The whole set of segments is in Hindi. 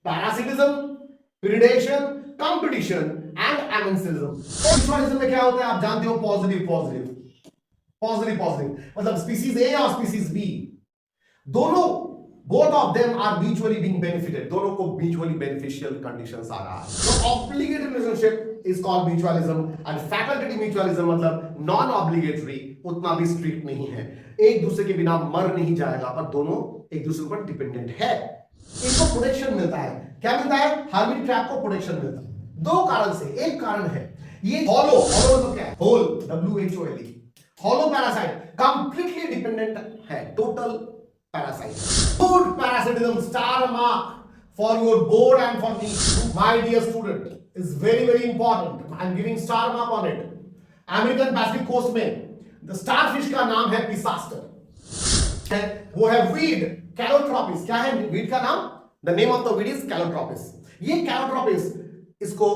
Parasitism, predation, competition and amensalism. Mutualism में क्या होता है आप जानते हो, पॉजिटिव पॉजिटिव पॉजिटिव पॉजिटिव, मतलब स्पीसीज ए और स्पीसीज बी दोनों, both of them are mutually being benefited, दोनों को mutually beneficial conditions आ रहा है। So obligate relationship is called mutualism and facultative mutualism मतलब non obligatory, उतना भी strict नहीं है, एक दूसरे के बिना मर नहीं जाएगा पर दोनों एक दूसरे पर डिपेंडेंट है। इनको प्रोटेक्शन मिलता है, क्या मिलता है, हर्मिट क्रैब को प्रोटेक्शन मिलता है दो कारण से। एक कारण है ये हॉलो, हॉलो तो क्या है, whole, WHOLE, hollow parasite completely dependent है, total parasite. Good parasitism star mark for your board and for me, my dear student, is very important. I am giving star mark on it. American Pacific Coast में the starfish का नाम है पिसास्टर, वो है weed Calotropis। क्या है weed का नाम? The name of the weed is Calotropis। ये Calotropis इसको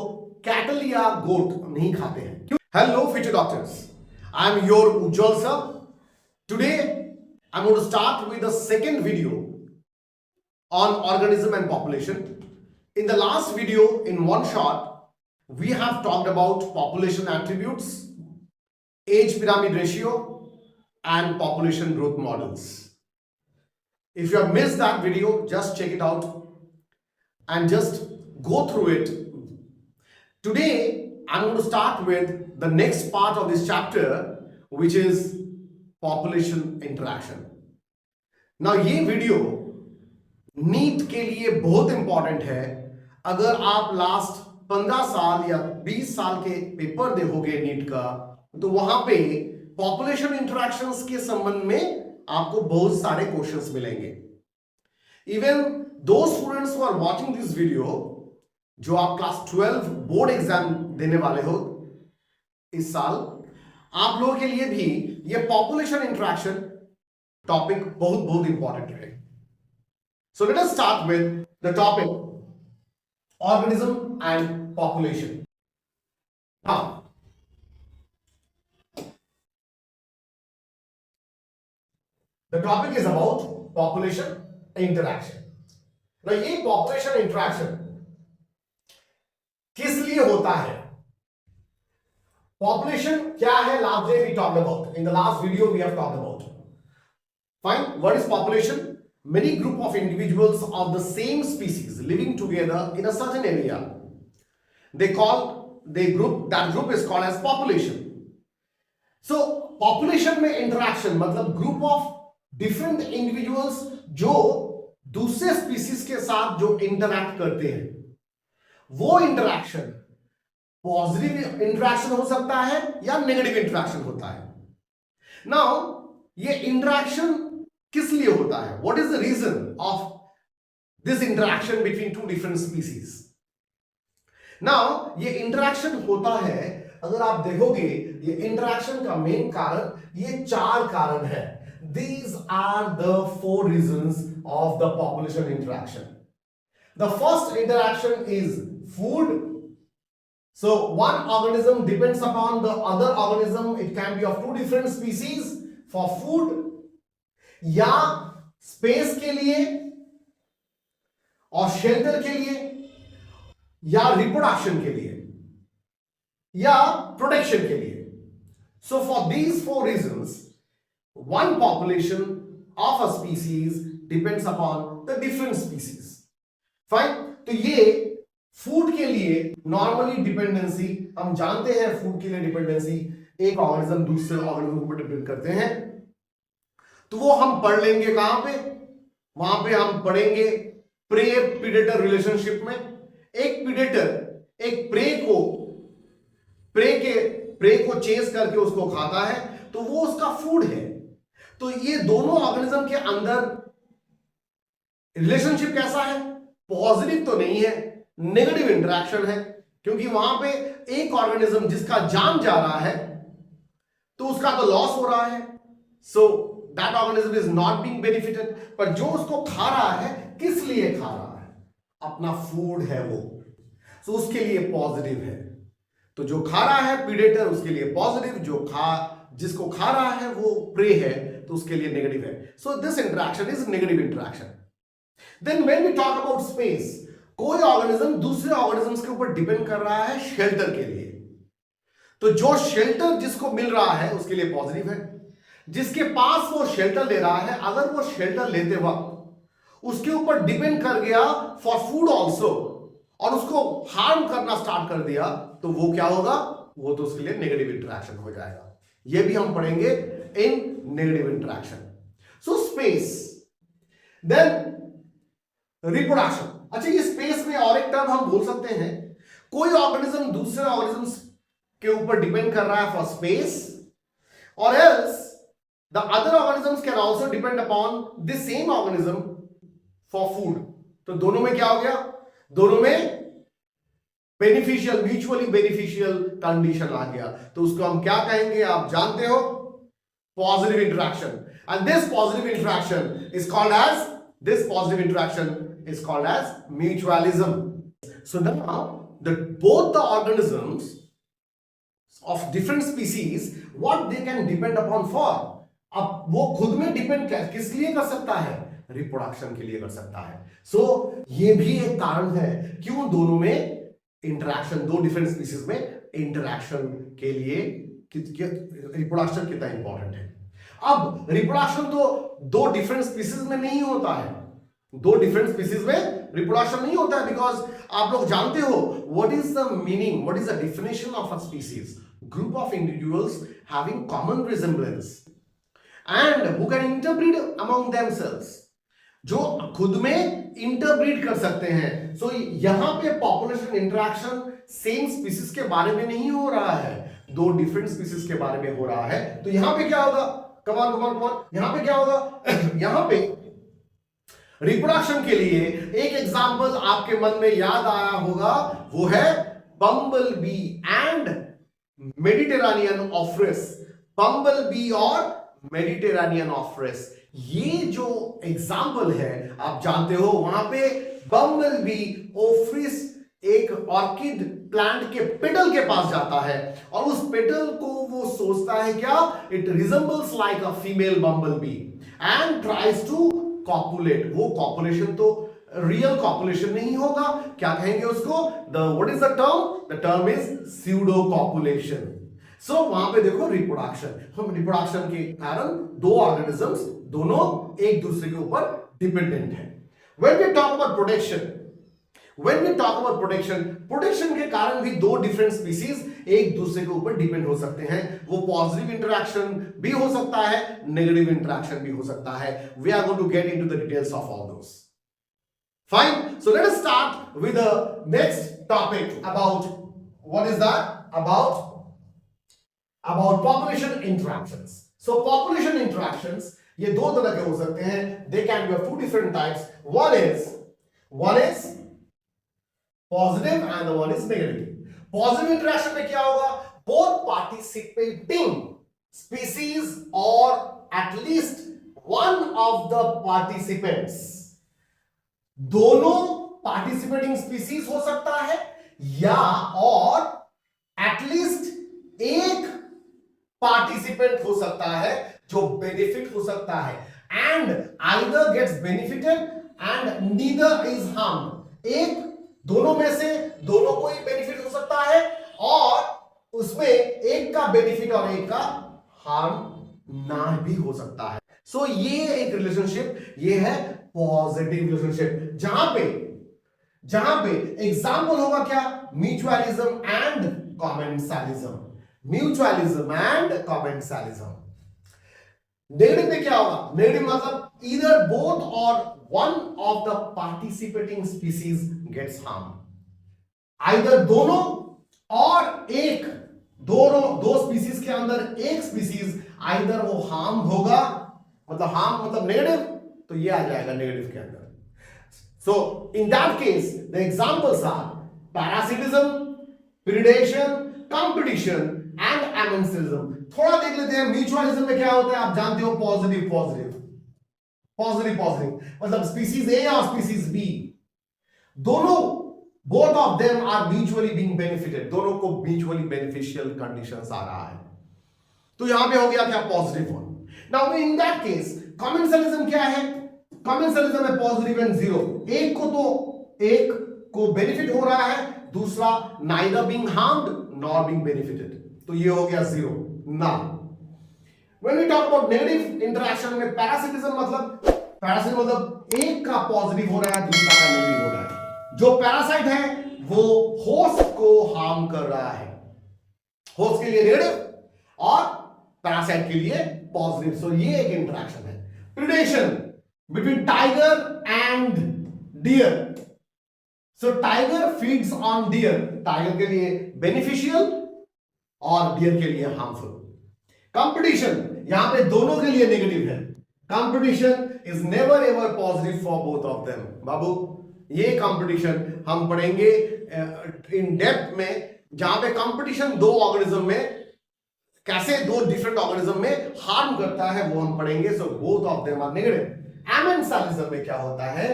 cattle या goat नहीं खाते हैं। Hello future doctors, I am your Ujjwal sir. Today I'm going to start with the second video on organism and population. In the last video, in one shot, we have talked about population attributes, age pyramid ratio, and population growth models. If you have missed that video, just check it out and just go through it. Today, I'm going to start with the next part of this chapter, which is population interaction. Now ये वीडियो नीट के लिए बहुत इंपॉर्टेंट है। अगर आप लास्ट 15 साल या 20 साल के पेपर देखोगे नीट का, तो वहां पे पॉपुलेशन इंटरैक्शंस के संबंध में आपको बहुत सारे क्वेश्चंस मिलेंगे। Even though students who are watching this video, जो आप क्लास 12 बोर्ड एग्जाम देने वाले हो इस साल, आप लोगों के लिए भी ये पॉपुलेशन इंटरैक्शन टॉपिक बहुत इंपॉर्टेंट है। सो let us start with the topic organism and population. The topic is about population interaction. ये पॉपुलेशन इंटरैक्शन किस लिए होता है? Population क्या है? Last day we talked about. In the last video we have talked about. Fine. What is population? Many group of individuals of the same species living together in a certain area. That group is called as population. So population में interaction मतलब group of different individuals जो दूसरे species के साथ जो interact करते हैं, वो interaction पॉजिटिव इंटरैक्शन हो सकता है या नेगेटिव इंटरैक्शन होता है। नाउ ये इंटरैक्शन किस लिए होता है? What is the reason of this interaction between two different species? Now ये इंटरैक्शन होता है, अगर आप देखोगे ये इंटरैक्शन का मेन कारण, ये 4 कारण है। These are the 4 reasons of the population interaction. The first interaction is food. So one organism depends upon the other organism. It can be of 2 different species for food, या स्पेस के लिए और शेल्टर के लिए, या रिप्रोडक्शन के लिए, या प्रोटेक्शन के लिए। So for these 4 reasons, one population of a species depends upon the different species. Fine? तो ये फूड के लिए नॉर्मली डिपेंडेंसी, हम जानते हैं फूड के लिए डिपेंडेंसी एक ऑर्गेनिज्म दूसरे ऑर्गेनिज्म पर डिपेंड करते हैं। तो वो हम पढ़ लेंगे कहां पे? वहां पे हम पढ़ेंगे प्रे प्रीडेटर रिलेशनशिप में। एक प्रीडेटर एक प्रे को चेस करके उसको खाता है, तो वो उसका फूड है। तो ये दोनों ऑर्गेनिज्म के अंदर रिलेशनशिप कैसा है? पॉजिटिव तो नहीं है, नेगेटिव इंटरैक्शन है, क्योंकि वहां पे एक ऑर्गेनिज्म जिसका जान जा रहा है तो उसका तो लॉस हो रहा है, so that organism is not being benefited. पर जो उसको खा रहा है, किस लिए खा रहा है? अपना फूड है वो, सो उसके लिए पॉजिटिव है। तो जो खा रहा है प्रीडेटर, उसके लिए पॉजिटिव, जिसको खा रहा है वो प्रे है, तो उसके लिए नेगेटिव है। So this interaction is negative interaction. Then when we talk about space, कोई ऑर्गेनिज्म दूसरे ऑर्गेनिजम्स के ऊपर डिपेंड कर रहा है शेल्टर के लिए, तो जो शेल्टर जिसको मिल रहा है उसके लिए पॉजिटिव है। जिसके पास वो शेल्टर ले रहा है, अगर वो शेल्टर लेते वक्त उसके ऊपर डिपेंड कर गया फॉर फूड ऑल्सो और उसको हार्म करना स्टार्ट कर दिया, तो वो क्या होगा, वो तो उसके लिए नेगेटिव इंटरेक्शन हो जाएगा। ये भी हम पढ़ेंगे in negative interaction. So space, then reproduction. अच्छा, ये स्पेस में और एक टर्म हम बोल सकते हैं, कोई ऑर्गेनिज्म दूसरे ऑर्गेनिज्म के ऊपर डिपेंड कर रहा है फॉर स्पेस, और else the other organisms can also depend upon the same organism for food. तो दोनों में क्या हो गया, दोनों में बेनिफिशियल, म्यूचुअली बेनिफिशियल कंडीशन आ गया, तो उसको हम क्या कहेंगे, आप जानते हो, positive interaction. And this positive interaction is called as, this positive interaction is called as mutualism. So now both the organisms of different species, what they can depend upon for, अब वो खुद में डिपेंड किस लिए कर सकता है, रिप्रोडक्शन के लिए कर सकता है। सो ये भी एक कारण है क्यों दोनों में इंटरेक्शन, दो डिफरेंट स्पीसीज में इंटरेक्शन के लिए रिप्रोडक्शन कितना इंपॉर्टेंट है। अब रिप्रोडक्शन तो दो डिफरेंट स्पीसीज में नहीं होता है, दो डिफरेंट स्पीसीज में रिप्रोडक्शन नहीं होता है, बिकॉज आप लोग जानते हो what is the meaning, what is the definition of a species, group of individuals having common resemblance and who can interbreed among themselves, जो खुद में इंटरब्रीड कर सकते हैं। सो यहां पे पॉपुलेशन इंटरेक्शन सेम स्पीसीज के बारे में नहीं हो रहा है, दो डिफरेंट स्पीसीज के बारे में हो रहा है। तो यहां पे क्या होगा, कमान कमान कमान, यहां पे क्या होगा, यहां पे रिप्रोडक्शन के लिए एक एग्जांपल आपके मन में याद आया होगा, वो है bumble bee and Mediterranean ophrys. Bumble bee और मेडिटेरेनियन ऑफ्रिस, ये जो एग्जांपल है आप जानते हो, वहां पे बम्बल बी ऑफ्रिस एक ऑर्किड प्लांट के पेटल के पास जाता है और उस पेटल को वो सोचता है क्या, it resembles like a female bumble bee and tries to copulate. वो कॉपुलेशन तो रियल कॉपुलेशन नहीं होगा, क्या कहेंगे उसको, what is the term, the term is pseudocopulation. So वहां पे देखो रिप्रोडक्शन, हम रिप्रोडक्शन के कारण दो ऑर्गेनिजम्स दोनों एक दूसरे के ऊपर डिपेंडेंट है। When we talk about protection, When we talk about protection, protection के कारण भी दो डिफरेंट स्पीसीज एक दूसरे के ऊपर डिपेंड हो सकते हैं। वो पॉजिटिव इंटरेक्शन भी हो सकता है, नेगेटिव इंटरेक्शन भी हो सकता है। We are going to get into the details of all those. Fine. So let us start with the next topic about what is that? About population interactions. So population interactions ये दो तरह के हो सकते हैं. They can be of two different types. One is positive and the one is negative. Positive interaction में क्या होगा, बोथ पार्टिसिपेटिंग स्पीसीज और at least one of the participants, दोनों पार्टिसिपेटिंग स्पीसीज हो सकता है या और एटलीस्ट एक पार्टिसिपेंट हो सकता है जो बेनिफिट हो सकता है, and either gets benefited and neither is harmed. एक दोनों में से दोनों को ही बेनिफिट हो सकता है और उसमें एक का बेनिफिट और एक का हार्म ना भी हो सकता है। सो ये एक रिलेशनशिप, ये है पॉजिटिव रिलेशनशिप, जहां पे एग्जांपल होगा क्या, mutualism and commensalism. Mutualism and commensalism. Negative में क्या होगा, नेगेटिव मतलब ईदर बोथ और one of the participating species gets harmed. Either दोनों और एक, दो स्पीसीज के अंदर एक स्पीसीज आइदर वो हार्म होगा, मतलब हार्म मतलब नेगेटिव, तो ये आ जाएगा नेगेटिव के अंदर। So in that case the examples are parasitism, predation, competition and amensalism. थोड़ा देख लेते हैं म्यूचुअलिज्म में क्या होता है, आप जानते हो पॉजिटिव मतलब स्पीसीज ए और स्पीसीज बी दोनों, both of them are mutually being benefited, दोनों को म्यूचुअली बेनिफिशियल कंडीशंस आ रहा है, तो यहां पे हो गया क्या, positive one. Now in that case commensalism क्या है, कॉमेंसलिज्म है पॉजिटिव एंड जीरो, एक को बेनिफिट हो रहा है, दूसरा neither being harmed nor being benefited, तो ये हो गया zero. Now when we talk about negative interaction में पैरासिटिज्म मतलब एक का पॉजिटिव हो रहा है, दूसरा का नेगेटिव हो रहा है। जो पैरासाइट है वो होस्ट को हार्म कर रहा है, होस्ट के लिए नेगेटिव और पैरासाइट के लिए पॉजिटिव। सो ये एक इंटरेक्शन है। Predation between tiger and deer. So tiger feeds on deer, tiger के लिए बेनिफिशियल और डियर के लिए हार्मफुल। कंपटीशन यहां पे दोनों के लिए नेगेटिव है। Competition is never ever positive for both of them. बाबू ये कंपटीशन हम पढ़ेंगे इन डेप्थ में, जहां पे कंपटीशन दो ऑर्गेनिज्म में कैसे दो डिफरेंट ऑर्गेनिज्म में हार्म करता है वो हम पढ़ेंगे। So both of them are negative. Amensalism में क्या होता है?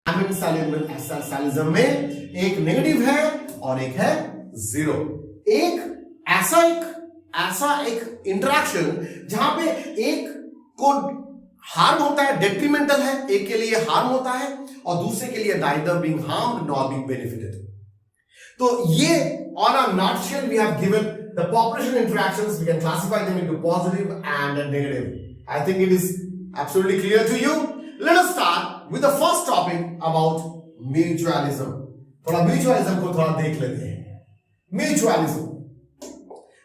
एमेंसालिज्म में एक नेगेटिव है और एक है जीरो। एक ऐसा एक इंटरेक्शन जहां पे एक को हार्म होता है, डेट्रीमेंटल है, एक के लिए हार्म होता है और दूसरे के लिए neither being harmed nor being benefited. तो ये on a nutshell we have given the population interactions, we can classify them into positive and negative. I think it is absolutely clear to you. Let us start with the first topic about mutualism. थोड़ा म्यूचुअलिज्म को थोड़ा देख लेते हैं। म्यूचुअलिज्म,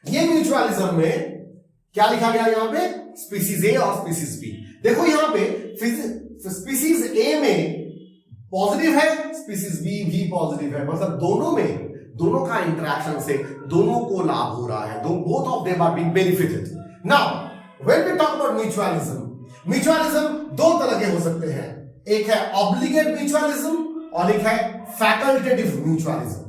ये म्यूचुअलिज्म में क्या लिखा गया यहां पे? स्पीसीज ए और स्पीसीज बी। देखो यहां पे स्पीसीज ए में पॉजिटिव है, स्पीसीज बी भी पॉजिटिव है, मतलब दोनों का इंटरेक्शन से दोनों को लाभ हो रहा है, both of them are being benefited. Now when we talk about mutualism दो तरह के हो सकते हैं। एक है ऑब्लिगेट म्यूचुअलिज्म और एक है facultative mutualism.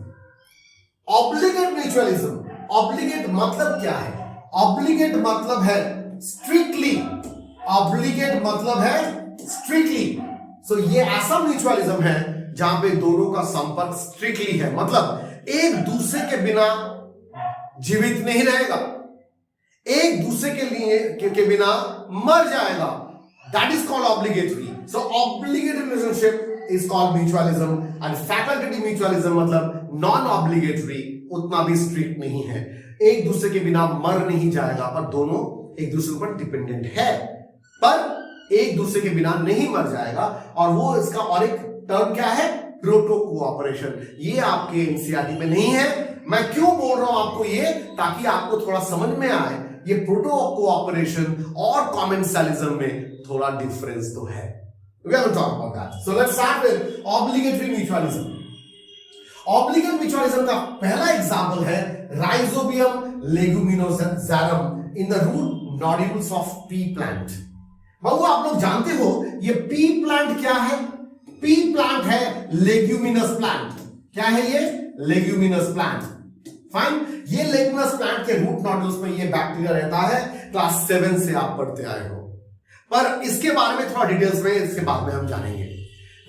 Obligate mutualism, obligate मतलब क्या है? ऑब्लिगेट मतलब है स्ट्रिक्टली, ऑब्लिगेट मतलब है स्ट्रिक्टली। सो ये ऐसा म्यूचुअलिज्म है जहां पे दोनों का संपर्क स्ट्रिक्टली है, मतलब एक दूसरे के बिना जीवित नहीं रहेगा, एक दूसरे के बिना मर जाएगा। That is called obligatory. So obligatory relationship is called mutualism and facultative mutualism मतलब नॉन ऑब्लिगेटरी, उतना भी स्ट्रिक्ट नहीं है, एक दूसरे के बिना मर नहीं जाएगा, पर दोनों एक दूसरे पर डिपेंडेंट है, पर एक दूसरे के बिना नहीं मर जाएगा। और वो इसका और एक टर्म क्या है? Proto cooperation. ये आपके एनसीईआरटी में नहीं है। मैं क्यों बोल रहा हूं आपको ये? ताकि आपको थोड़ा समझ में आए ये प्रोटो कोऑपरेशन और कॉमेंसालिज्म में थोड़ा डिफरेंस तो है। We are going to talk about that. So let's start with obligatory mutualism. Obligate mutualism का पहला एग्जाम्पल है rhizobium leguminosarum in the root nodules of pea plant. बाबू आप लोग जानते हो ये पी प्लांट क्या है? पी प्लांट है लेग्यूमिनस प्लांट। क्या है ये? Leguminous plant. फाइन। ये लेग्यूमिनस प्लांट के रूट नोड्यूल्स में ये बैक्टीरिया रहता है। क्लास 7 से आप पढ़ते आए हो, पर इसके बारे में थोड़ा डिटेल्स में इसके बाद में हम जानेंगे।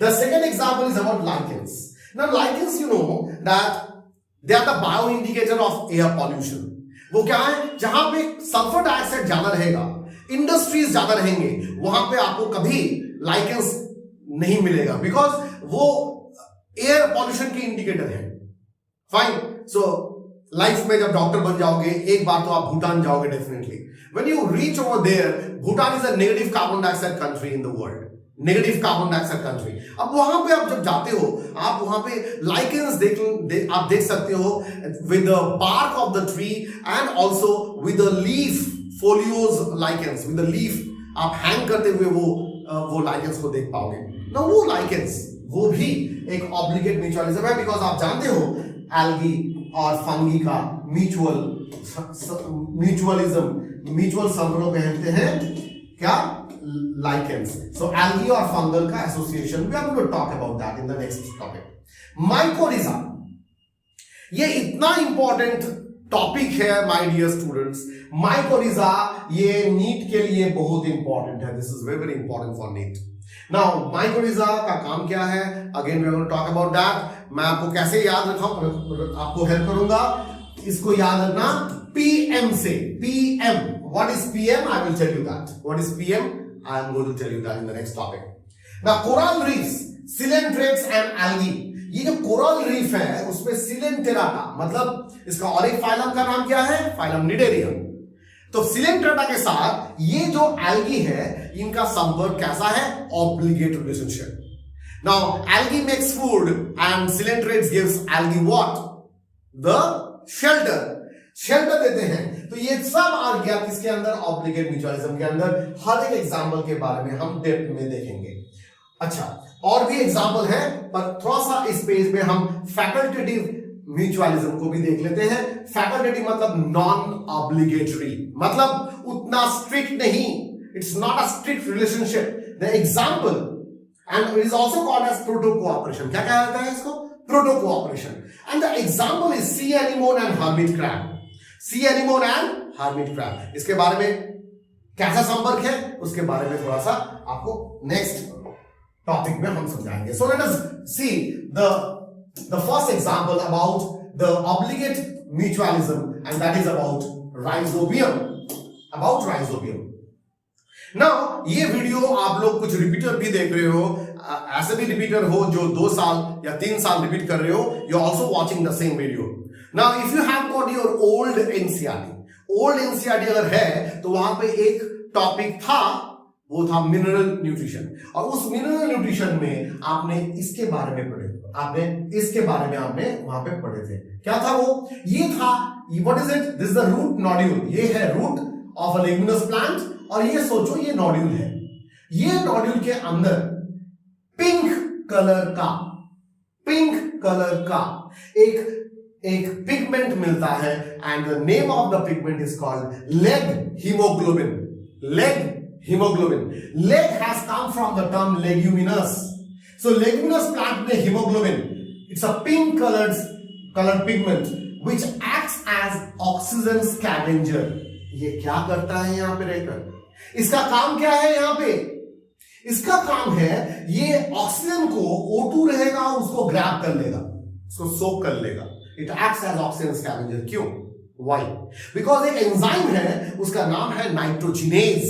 The second example is about lichens. Now lichens, you know that they are the bioindicator of air pollution. वो क्या है? जहां पे सल्फर डाइऑक्साइड ज्यादा रहेगा, इंडस्ट्रीज ज्यादा रहेंगे, वहां पे आपको कभी लाइकेंस नहीं मिलेगा, बिकॉज वो एयर पॉल्यूशन के इंडिकेटर है। फाइन। सो लाइफ में जब डॉक्टर बन जाओगे एक बार तो आप भूटान जाओगे definitely. When you reach over there, Bhutan is a negative carbon dioxide country in the world. Negative carbon dioxide country. अब वहां पे आप जब जाते हो, आप वहां पे lichens आप देख सकते हो with the bark of the tree and also with the leaf folios lichens. With the leaf आप hang करते हुए वो lichens को देख पाओगे। ना वो lichens वो भी एक obligate mutualism है, because आप जानते हो algae और फंगी का म्यूचुअल संबंध कहते हैं क्या? लाइकेंस। सो एल्गी और फंगल का association, we are going to talk about that in the next topic. Mycorrhiza, ये इतना इंपॉर्टेंट टॉपिक है माय डियर स्टूडेंट्स। माइकोरिजा ये नीट के लिए बहुत इंपॉर्टेंट है। This is very important for NEET. Now mycorrhiza का काम क्या है? Again we are going to talk about that. मैं आपको कैसे याद रखाऊं, आपको हेल्प करूंगा। इसको याद रखना PM से। PM, what is PM? I will tell you that. What is PM? I am going to tell you that in the next topic. Now coral reefs, coelacanths and algae, ये जो कोरल रीफ है उसमें सिलेंटेराटा, मतलब इसका और एक फाइलम का नाम क्या है, फाइलम निडेरियम। तो सिलेंटेराटा के साथ ये जो एल्गी है इनका संपर्क कैसा है, obligate relationship. Now algae makes food and coelenterates gives algae what, the shelter, shelter देते हैं। तो ये सब आ गया किसके अंदर, ऑब्लिगेट म्यूचुअलिज्म के अंदर। हर एक एग्जांपल के बारे में हम डेप्थ में देखेंगे। अच्छा, और भी एग्जांपल है पर थोड़ा सा इस पेज में हम फैकल्टेटिव म्यूचुअलिज्म को भी देख लेते हैं। फैकल्टेटिव मतलब नॉन ऑब्लिगेटरी, मतलब उतना स्ट्रिक्ट नहीं, it's not a strict relationship. The example and it is also called as protocooperation. क्या कहा जाता है इसको, protocooperation. And the example is sea anemone and hermit crab. Sea anemone and hermit crab, इसके बारे में कैसा संपर्क है उसके बारे में थोड़ा सा आपको नेक्स्ट टॉपिक में हम समझाएंगे। So let us see the first example about the obligate mutualism, and that is about rhizobium, about rhizobium. Now ये वीडियो आप लोग कुछ रिपीटर भी देख रहे हो, ऐसे भी रिपीटर हो जो 2 साल या 3 साल रिपीट कर रहे हो, you are also watching the same video. Now if you have got your old NCERT अगर है तो वहां पे एक टॉपिक था, वो था मिनरल न्यूट्रिशन, और उस मिनरल न्यूट्रिशन में आपने इसके बारे में पढ़े, आपने इसके बारे में आपने वहां पे पढ़े थे। क्या था वो, ये था, what is it, this is the root nodule, ये है root of a leguminous plant, और ये सोचो ये नोड्यूल है। ये नोड्यूल के अंदर पिंक कलर का एक पिगमेंट मिलता है, and the name of the pigment is called leg haemoglobin. Leg has come from the term leguminous. So leguminous plant में hemoglobin, it's a pink colored pigment which acts as oxygen scavenger. ये क्या करता है यहाँ पे रहकर, इसका काम क्या है यहाँ पे, इसका काम है ये ऑक्सीजन को O2 रहेगा उसको ग्रैब कर लेगा, उसको सोक कर लेगा। It acts as oxygen scavenger. क्यों, why? Because एक एंजाइम है उसका नाम है नाइट्रोजिनेज।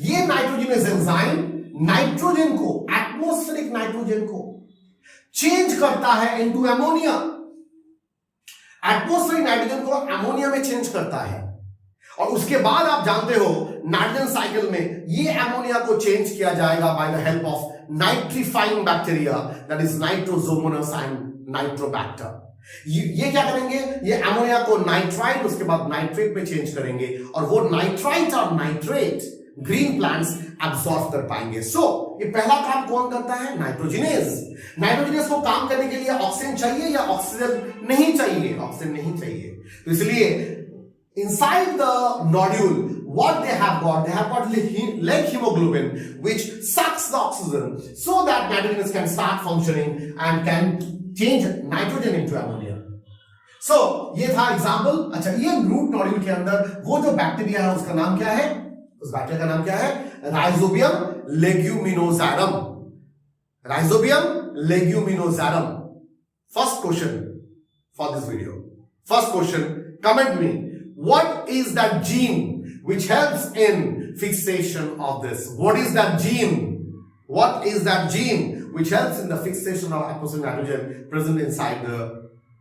ये नाइट्रोजिनेज एंजाइम नाइट्रोजन को, एटमॉस्फेरिक नाइट्रोजन को चेंज करता है इनटू अमोनिया, एटमॉस्फेरिक नाइट्रोजन को अमोनिया में चेंज करता है, और उसके बाद आप जानते हो नाइट्रोजन साइकिल में ये अमोनिया को चेंज किया जाएगा bye the help of nitrifying bacteria, that is Nitrosomonas and Nitrobacter. ये क्या करेंगे, ये अमोनिया को नाइट्राइट, उसके बाद नाइट्रेट में चेंज करेंगे, और वो नाइट्राइट और नाइट्रेट ग्रीन प्लांट्स एब्सॉर्ब कर पाएंगे। सो ये पहला काम कौन करता है, नाइट्रोजिनेज को काम करने के लिए ऑक्सीजन चाहिए या ऑक्सीजन नहीं चाहिए, ऑक्सीजन नहीं चाहिए। तो इसलिए inside the nodule what they have got leg hemoglobin which sucks the oxygen so that nitrogen can start functioning and can change nitrogen into ammonia. So ये था एग्जांपल। अच्छा, ये रूट नोड्यूल के अंदर वो जो बैक्टीरिया है उसका नाम क्या है, उस बैक्टीरिया का नाम क्या है, rhizobium leguminosarum. First question for this video, first question, comment me, what is that gene which helps in fixation of this? What is that gene which helps in the fixation of atmospheric nitrogen present inside the,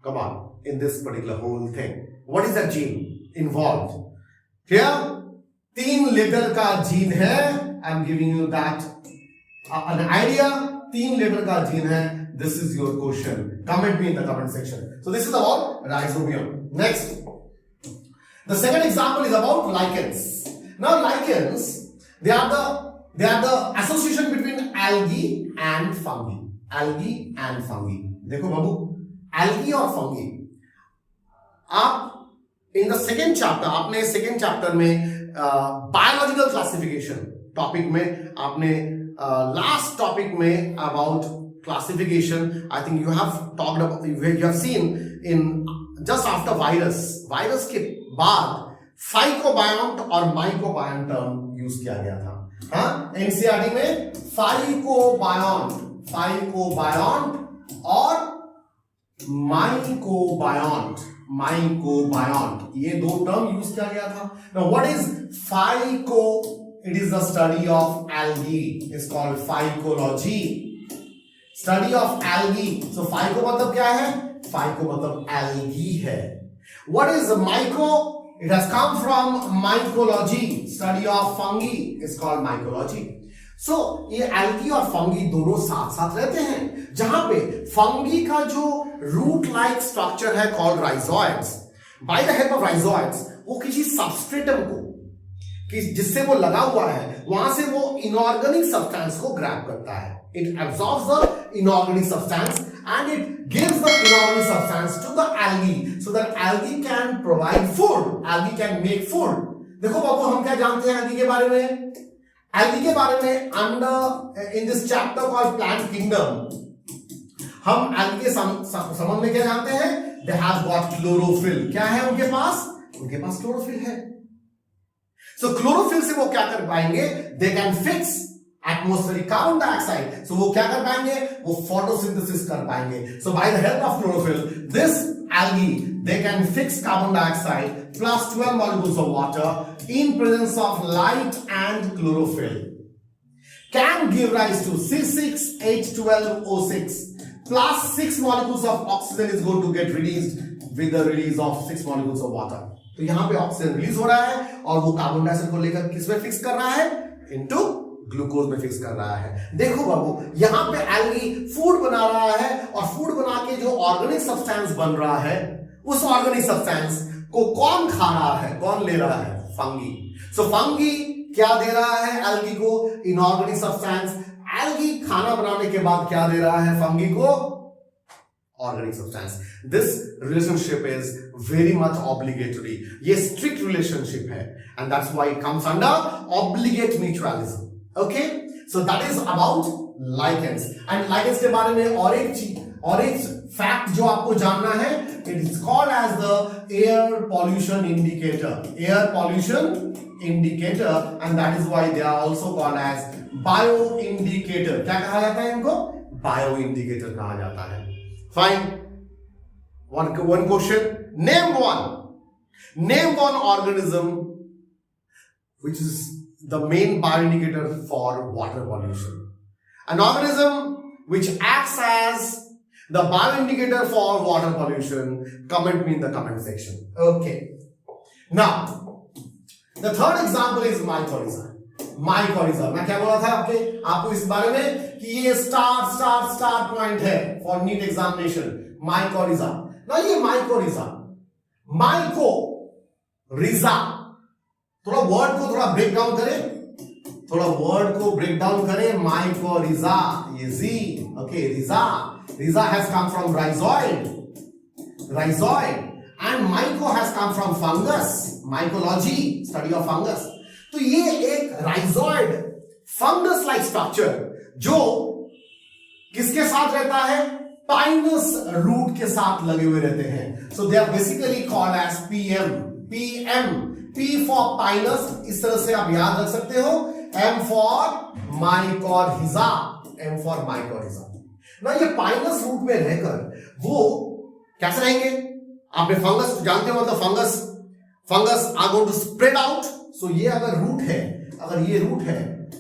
come on, in this particular whole thing? What is that gene involved here? 3 letter का जीन है, I am giving you that an idea, 3 letter का जीन है। This is your question. Comment me in the comment section. So this is about rhizobium. Next, the second example is about lichens. Now lichens, they are the association between algae and fungi. देखो बाबू, algae और fungi, आप in the second chapter, आपने second chapter में बायोलॉजिकल क्लासिफिकेशन टॉपिक में आपने लास्ट टॉपिक में about classification, I think you have talked about, you have seen in just after virus के बाद फाइकोबायोंट और माइकोबायोंट टर्म यूज किया गया था। हाँ, एनसीईआरटी में फाइकोबायोंट और माइकोबायोंट ये 2 टर्म यूज किया गया था। Now what is phyco? It is the study of algae. It's called phycology. Study of algae. So phyco मतलब क्या है? फाइको मतलब एल्गी है। What is myco? It has come from mycology. Study of fungi is called mycology. So ये एल्गी और फंगी दोनों साथ साथ रहते हैं, जहां पे फंगी का जो रूट लाइक स्ट्रक्चर है called rhizoids, bye the help of rhizoids वो किसी सबस्ट्रेटम को जिससे वो लगा हुआ है वहां से वो इनऑर्गेनिक सब्सटेंस को ग्रैब करता है। It absorbs the inorganic substance and it gives the inorganic substance to the algae so that algae can provide food, algae can make food. देखो बाबू, हम क्या जानते हैं एल्गी के बारे में? एल्गी के बारे में under in this chapter called plant kingdom हम एल्गी के संबंध में क्या जानते हैं? दे हैव गॉट क्लोरोफिल। क्या है उनके पास? उनके पास क्लोरोफिल है। सो क्लोरोफिल से वो क्या कर पाएंगे? They can fix atmospheric carbon dioxide. So वो क्या कर पाएंगे? वो फोटोसिंथेसिस कर पाएंगे। So by the help of chlorophyll this algae they can fix carbon dioxide plus 12 molecules of water in presence of light and chlorophyll, can give rise to C6H12O6 plus 6 molecules of oxygen is going to get released with the release of 6 molecules of water. तो यहां पे ऑक्सीजन रिलीज हो रहा है और वो कार्बन डाइऑक्साइड को लेकर किस में फिक्स कर रहा है? इनटू ग्लूकोज में फिक्स कर रहा है। देखो बाबू, यहां पे एल्गी फूड बना रहा है और फूड बना के जो ऑर्गेनिक सब्सटेंस बन रहा है उस ऑर्गेनिक सब्सटेंस को कौन खा रहा है? कौन ले रहा है? फंगी। सो फंगी क्या दे रहा है एल्गी को? Inorganic substance. एल्गी खाना बनाने के बाद क्या दे रहा है फंगी को? Organic substance. This relationship is very much obligatory. ये स्ट्रिक्ट रिलेशनशिप है and that's why it comes under obligate mutualism. Okay, so that is about lichens. And lichens के बारे में और एक चीज, और एक फैक्ट जो आपको जानना है, it is called as the air pollution indicator. Air pollution indicator and that is why they are also called as bio indicator. क्या कहा जाता है इनको? बायो इंडिकेटर कहा जाता है। Fine, one question. Name one organism which is the main bioindicator for water pollution. An organism which acts as the bioindicator for water pollution. Comment me in the comment section. Okay. Now, the third example is mycorrhiza. mycorrhiza. मैं क्या बोला था आपको इस बारे में कि ये स्टार पॉइंट है फॉर नीट एग्जामिनेशन। mycorrhiza. ना ये mycorrhiza, mycorrhiza, थोड़ा वर्ड को थोड़ा ब्रेक डाउन करें, mycorrhiza, ये z, okay, rhiza has come from rhizoid, and myco has come from fungus, mycology, study of fungus. तो ये एक rhizoid fungus like structure जो किसके साथ रहता है? पाइनस रूट के साथ लगे हुए रहते हैं। So they are basically called as PM, P for pinus, इस तरह से आप याद रख सकते हो। एम फॉर माइकोरहिजा, ना ये पाइनस रूट में रहकर वो कैसे रहेंगे? आपने फंगस जानते हो, मतलब fungus are going to spread out. So ये अगर रूट है,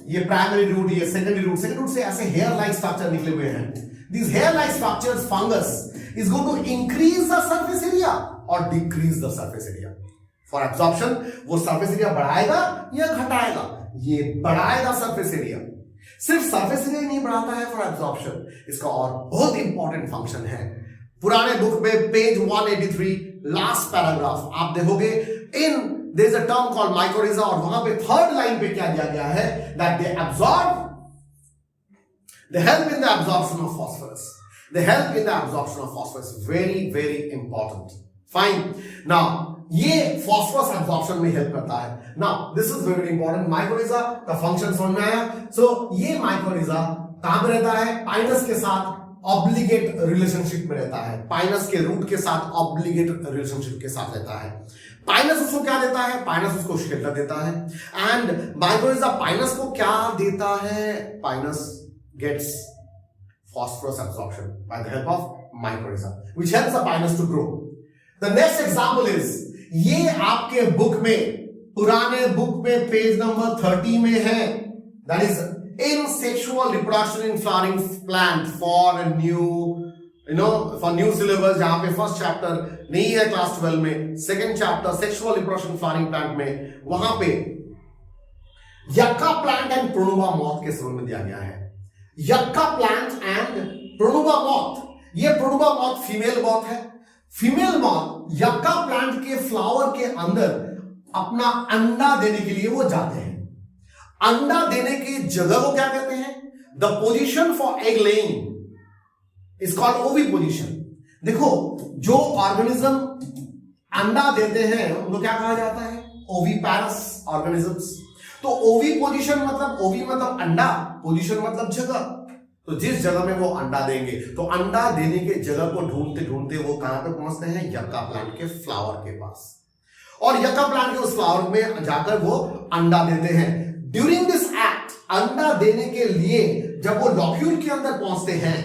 ये प्राइमरी रूट, ये सेकेंडरी रूट से ऐसे हेयर लाइक स्ट्रक्चर निकले हुए हैं। These hair-like structures, fungus, is going to increase the surface area or decrease the surface area. For absorption, वो surface area बढ़ाएगा या घटाएगा? ये बढ़ाएगा surface area. सिर्फ surface area ही नहीं बढ़ाता है for absorption, इसका और बहुत important function है। पुराने बुक में पेज 183 लास्ट पैराग्राफ आप देखोगे, there is a term called mycorrhiza और वहां पे थर्ड लाइन पे क्या दिया गया है? That they absorb, they help in the absorption of phosphorus. Very very important. Fine. Now ये phosphorus absorption में help करता है। Now this is very important. mycorrhiza का function समझ में आया? So ये mycorrhiza कहां पे रहता है? पाइनस के साथ ऑब्लिगेट रिलेशनशिप में रहता है। पाइनस के रूट के साथ ऑब्लिगेट रिलेशनशिप के साथ रहता है। पाइनस उसको क्या देता है? पाइनस उसको शेल्टर देता है। एंड mycorrhiza पाइनस को क्या देता है? Pinus gets phosphorus absorption by the help of mycorrhiza, which helps the pinus to grow. The next example is, ये आपके बुक में, पुराने बुक में पेज नंबर 30 में है, that is in sexual reproduction in flowering plant for a new for new syllabus, जहां पे फर्स्ट चैप्टर नहीं है क्लास 12 में, second chapter sexual reproduction flowering plant में, वहां पे यक्का प्लांट एंड प्रोनुबा मॉथ के संबंध में दिया गया है। Yucca plant and pronuba moth, ये प्रोनुबा मॉथ फीमेल मॉथ है। फीमेल मॉथ यक्का प्लांट के फ्लावर के अंदर अपना अंडा देने के लिए वो जाते हैं। अंडा देने की जगह को क्या कहते हैं? The position for egg laying is called ओवी पोजीशन। देखो, जो ऑर्गेनिज्म अंडा देते हैं उनको क्या कहा जाता है? ओवीपैरस ऑर्गेनिजम्स। तो ओवी पोजीशन मतलब, ओवी मतलब अंडा, पोजीशन मतलब जगह। तो जिस जगह में वो अंडा देंगे, तो अंडा देने के जगह को ढूंढते ढूंढते वो कहां पे पहुंचते हैं? यक्का प्लांट के फ्लावर के पास। और यक्का प्लांट के उस फ्लावर में जाकर वो अंडा देते हैं। ड्यूरिंग दिस एक्ट, अंडा देने के लिए जब वो लॉक्यूल के अंदर पहुंचते हैं,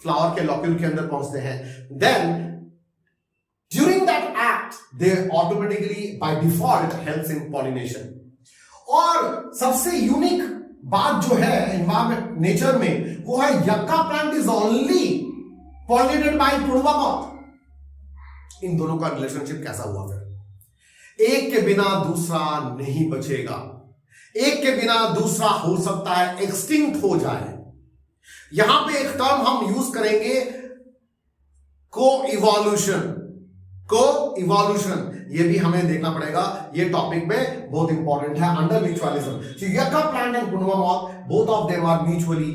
फ्लावर के लॉक्यूल के अंदर पहुंचते हैं, then during that act they automatically by default helps in pollination. और सबसे यूनिक बात जो है एनवायरमेंट नेचर में, वो है yucca plant is only pollinated by pronuba moth. इन दोनों का रिलेशनशिप कैसा हुआ फिर? एक के बिना दूसरा नहीं बचेगा, एक के बिना दूसरा हो सकता है एक्सटिंक्ट हो जाए। यहां पे एक टर्म हम यूज करेंगे, को इवोल्यूशन। को इवोल्यूशन, ये भी हमें देखना पड़ेगा, ये टॉपिक में बहुत इंपॉर्टेंट है under mutualism. So yucca plant and pronuba moth, both of them are mutually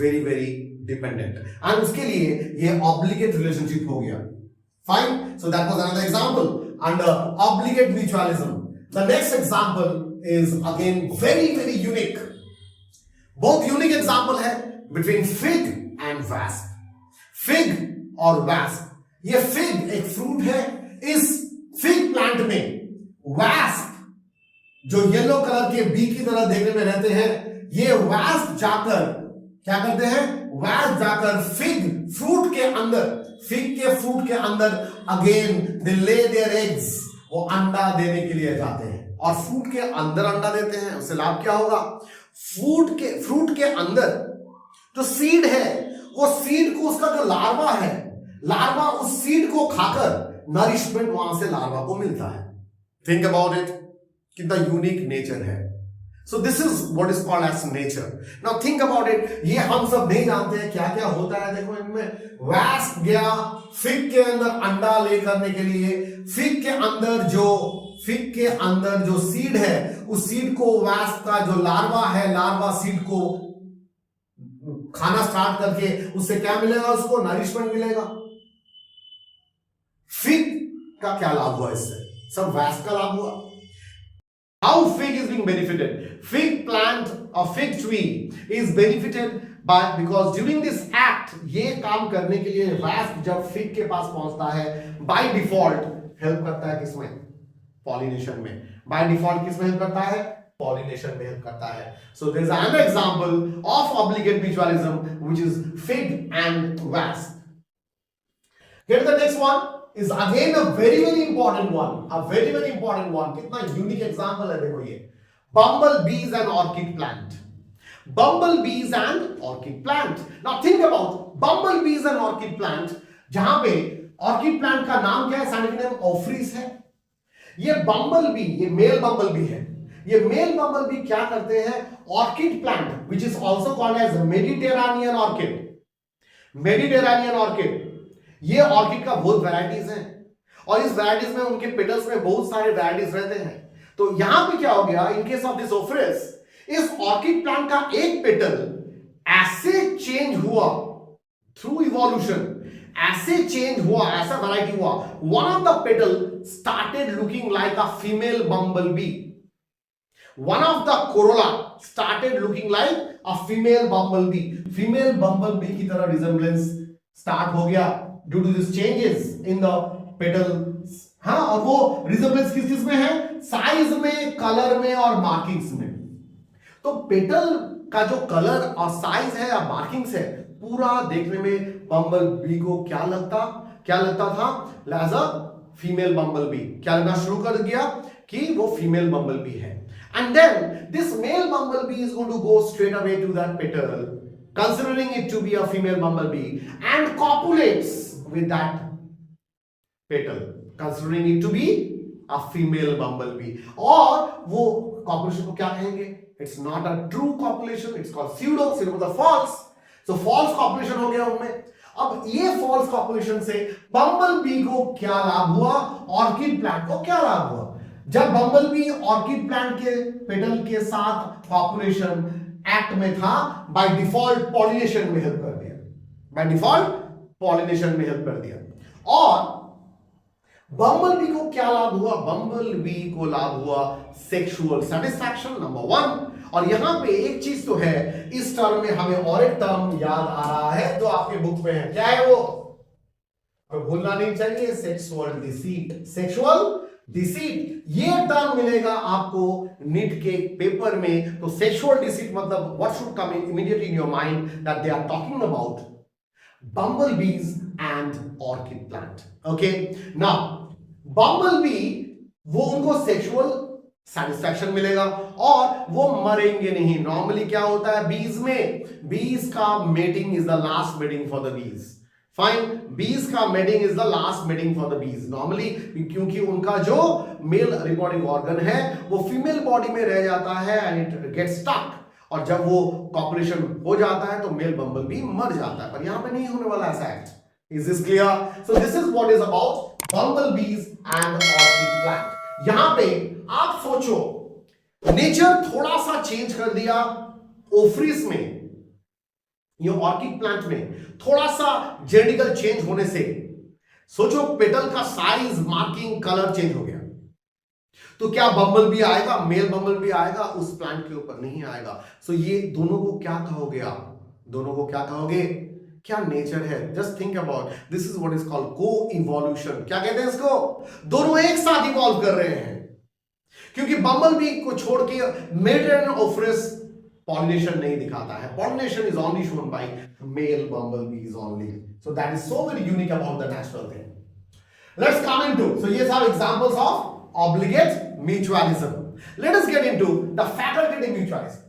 very very dependent, and उसके लिए ये ऑब्लिगेट रिलेशनशिप हो गया। Fine, so that was another example under obligate mutualism. The next example is again very very unique. बहुत unique example है between fig and wasp. Fig और wasp. ये fig एक fruit है, इस fig plant में wasp जो येलो कलर के बी की तरह देखने में रहते हैं, ये wasp जाकर क्या करते हैं? wasp जाकर fig fruit के अंदर, फिग के फ्रूट के अंदर again they lay their eggs, वो अंडा देने के लिए जाते हैं और फ्रूट के अंदर अंडा देते हैं। उससे लाभ क्या होगा? फ्रूट के अंदर जो सीड है, वो सीड को, उसका जो लार्वा है, लार्वा उस सीड को खाकर नरिशमेंट वहां से लार्वा को मिलता है। थिंक अबाउट इट, कितना यूनिक नेचर है। So this is what is called as nature. Now think about it. ये हम सब नहीं जानते हैं क्या क्या होता है। देखो, इनमें wasp गया फिग के अंदर अंडा ले करने के लिए, फिग के अंदर जो सीड है, उस सीड को wasp का जो लार्वा है, लार्वा सीड को खाना स्टार्ट करके उससे क्या मिलेगा? उसको नरिशमेंट मिलेगा। फिग का क्या लाभ हुआ? इससे सब wasp का लाभ हुआ। How fig is being benefited? Fig plant or fig tree is benefited because during this act, ये काम करने के लिए wasp जब fig के पास पहुंचता है, by default help करता है किसमें? Pollination में। By default किसमें help करता है? Pollination में help करता है। So there is another example of obligate mutualism, which is fig and wasp. Here the next one is again a very very important one, a very very important one. कितना यूनिक एग्जांपल है, देखो ये bumble bees and orchid plant. Bumble bees and orchid plant. Now think about bumble bees and orchid plant, जहां पे orchid plant का नाम क्या है? साइंटिफिक नेम ऑफ्रिस है। ये बम्बल बी, ये मेल बम्बल बी है। ये मेल बम्बल बी क्या करते हैं? Orchid plant, which is also called as Mediterranean orchid. Mediterranean orchid, ये ऑर्किड का बहुत वैरायटीज हैं और इस वैरायटीज में उनके पेटल्स में बहुत सारे वैरायटीज रहते हैं। तो यहां पे क्या हो गया? इन केस ऑफ दिस ऑफ्रिस, इस ऑर्किड प्लांट का एक पेटल ऐसे चेंज हुआ थ्रू इवोल्यूशन, ऐसे चेंज हुआ, ऐसा वैरायटी हुआ, one of the petal started looking like a female bumble B. One of the corolla started looking like a female bumble B. Female bumble B की तरह रिजेम्बलेंस स्टार्ट हो गया due to this changes in the petals. हाँ, और वो रिजेम्बलेंस किस चीज में है? साइज में, कलर में और मार्किंग्स में। तो पेटल का जो कलर और साइज है या मार्किंग्स है, पूरा देखने में बम्बल बी को क्या लगता था? As a female bumble B. क्या लगना शुरू कर दिया कि वो फीमेल बम्बल बी है। And then this male bumblebee is going to go straight away to that petal, considering it to be a female bumblebee, and copulates with that petal, considering it to be a female bumblebee. और वो copulation को क्या कहेंगे? It's not a true copulation, it's called pseudo. Pseudo मतलब false. So false copulation हो गया उनमें. अब ये false copulation से bumblebee को क्या लाभ हुआ? ऑर्किड प्लांट को क्या लाभ हुआ? जब बम्बलबी ऑर्किड प्लांट के पेटल के साथ पॉपुलेशन एक्ट में था, बाय डिफॉल्ट पॉलिनेशन में हेल्प कर दिया, बाय डिफॉल्ट पॉलिनेशन में हेल्प कर दिया. और बम्बलबी को क्या लाभ हुआ? बम्बलबी को लाभ हुआ सेक्सुअल सेटिस्फैक्शन, नंबर 1. और यहां पे एक चीज तो है, इस टर्म में हमें और एक टर्म याद आ रहा है जो आपके बुक में है. क्या है वो? भूलना नहीं चाहिए, सेक्सुअल डिसीट. सेक्सुअल डिसीट ये टर्म मिलेगा आपको नीट के पेपर में. तो सेक्सुअल डिसीट मतलब what should come immediately in your mind that they are talking about bumblebees and orchid plant. Okay, now bumblebee वो उनको सेक्सुअल सेटिस्फैक्शन मिलेगा और वो मरेंगे नहीं. नॉर्मली क्या होता है बीज में? बीज का mating is the last mating for the bees. Fine, बीज का mating is the last mating for the bees normally, क्योंकि उनका जो मेल रिप्रोडक्टिव ऑर्गन है वो फीमेल बॉडी में रह जाता है एंड इट गेट्स स्टक. और जब वो कॉपुलेशन हो जाता है तो मेल बम्बल भी मर जाता है. पर यहां पे नहीं होने वाला ऐसा act. Is this clear? So this is what is about bumble bees and orchid plant. यहां पे आप सोचो, नेचर थोड़ा सा चेंज कर दिया ओफ्रिस में, ये ऑर्किड प्लांट में थोड़ा सा जेनेटिकल चेंज होने से सोचो पेटल का साइज, मार्किंग, कलर चेंज हो गया. तो क्या बम्बल भी आएगा, मेल बम्बल भी आएगा उस प्लांट के ऊपर? नहीं आएगा. सो ये दोनों को क्या कहोगे आप? दोनों को क्या कहोगे? क्या नेचर है? Just think about this is what is called को इवोल्यूशन. क्या कहते हैं इसको? दोनों एक साथ इवॉल्व कर रहे हैं, क्योंकि बम्बल बी को छोड़ के मेल ओफ्रिस pollination नहीं दिखाता है. Pollination is only shown by male bumblebees only. So that is so very unique about the natural thing. Let's come into, so here are examples of obligate mutualism. Let us get into the facultative mutualism.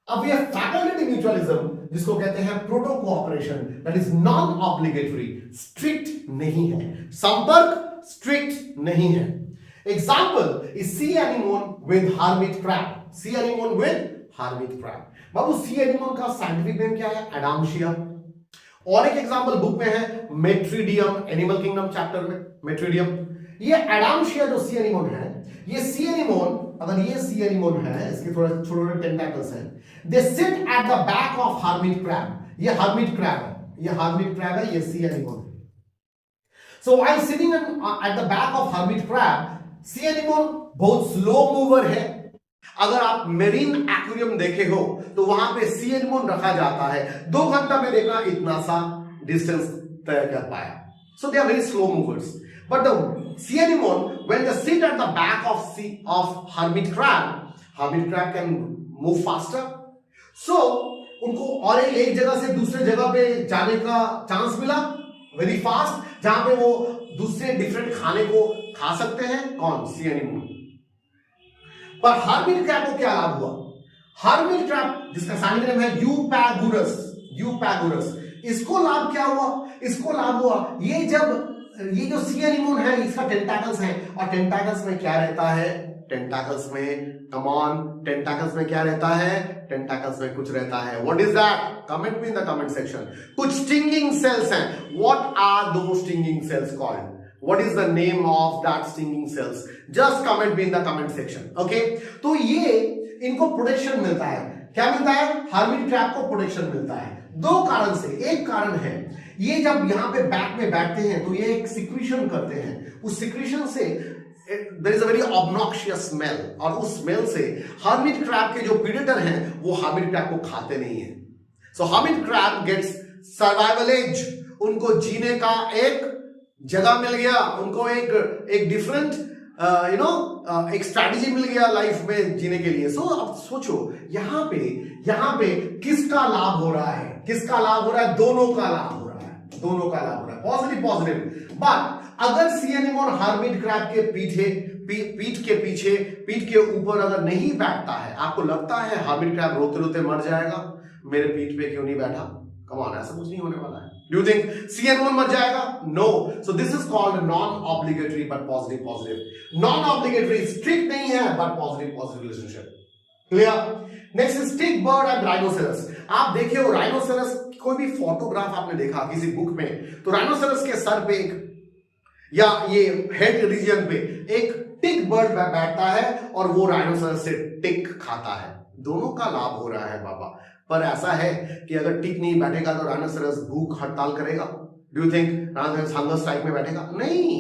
अब ये facultative mutualism जिसको कहते हैं proto cooperation, that is non obligatory, strict नहीं है. संपर्क strict नहीं है. Example is sea anemone with hermit crab. Sea anemone with hermit crab. Babu C anemone का साइंटिफिक नेम क्या है? एडामशिया. और एक एग्जांपल बुक में है मेट्रिडियम, एनिमल किंगडम चैप्टर में मेट्रिडियम. ये एडामशिया जो सी एनिमोन है, ये सी एनिमोन, अगर ये सी एनिमोन है, इसके थोड़े छोटे टेंटाकल्स हैं, दे sit at the back of hermit crab. ये हर्मिट क्रैब है, ये हर्मिट क्रैब है, ये सी anemone. So while sitting at the back of hermit crab, C anemone बहुत स्लो मूवर है. अगर आप मेरीन एक्वेरियम देखे हो तो वहां पे सी एनिमोन रखा जाता है, 2 घंटा में देखना इतना सा डिस्टेंस तय कर पाया. So they are very slow movers. But the sea anemone when they sit at the back of hermit crab can move faster. So उनको और एक जगह से दूसरे जगह पे जाने का चांस मिला वेरी फास्ट, जहां पे वो दूसरे डिफरेंट खाने को खा सकते हैं. कौन? सी एनिमोन. पर हर्मिट क्रैब को क्या लाभ हुआ? हर्मिट क्रैब जिसका साइंटिफिक नेम है यूपैगुरस, इसको लाभ क्या हुआ? इसको लाभ हुआ ये जब ये जो सी एनिमोन है इसका टेंटाकल्स है, और टेंटाकल्स में क्या रहता है? टेंटाकल्स में टेंटाकल्स में क्या रहता है? टेंटाकल्स में कुछ रहता है. What is that? Comment me in the comment section. कुछ स्टिंगिंग सेल्स हैं. What are those stinging cells called? What is the name of that stinging cells? Just comment me in the comment section. Okay? तो ये इनको प्रोटेक्शन मिलता है. क्या मिलता है? हर्मिट क्रैब को प्रोटेक्शन मिलता है 2 कारण से. एक कारण है ये जब यहां पे बैक में बैठते हैं तो ये एक सिक्रीशन करते हैं. उस सिक्रीशन से there is a very obnoxious smell, और उस स्मेल से हर्मिट क्रैब के जो प्रीडेटर हैं वो हर्मिट क्रैब को खाते नहीं है. So hermit crab gets survival edge. उनको जीने का एक जगह मिल गया, उनको एक डिफरेंट एक स्ट्रैटेजी मिल गया लाइफ में जीने के लिए. सो अब सोचो यहां पे किसका लाभ हो रहा है? किसका लाभ हो रहा है? दोनों का लाभ हो रहा है. दोनों का लाभ हो रहा है, पॉजिटिव पॉजिटिव। बट अगर सी एनिमोन हर्मिट क्रैब के पीठ के पीछे, पीठ के ऊपर अगर नहीं बैठता है, आपको लगता है हर्मिट क्रैब रोते रोते मर जाएगा, मेरे पीठ पे क्यों नहीं बैठा? कम ऑन, ऐसा कुछ नहीं होने वाला है। Do you think sea anemone मर जाएगा? No. So this is called non obligatory but positive positive. Non obligatory, strict नहीं है but positive positive relationship. Clear? Next is stick bird and rhinoceros. आप देखिए वो राइनोसेरस, कोई भी फोटोग्राफ आपने देखा किसी बुक में, तो राइनोसेरस के सर पे एक, या ये हेड रीजन पे एक टिक बर्ड बैठता है और वो राइनोसेरस से टिक खाता है। दोनों का लाभ हो रहा है बाबा। पर ऐसा है कि अगर टिक नहीं बैठेगा तो राइनोसेरस भूख हड़ताल करेगा? Do you think rhinoceros hunger strike में बैठेगा? नहीं।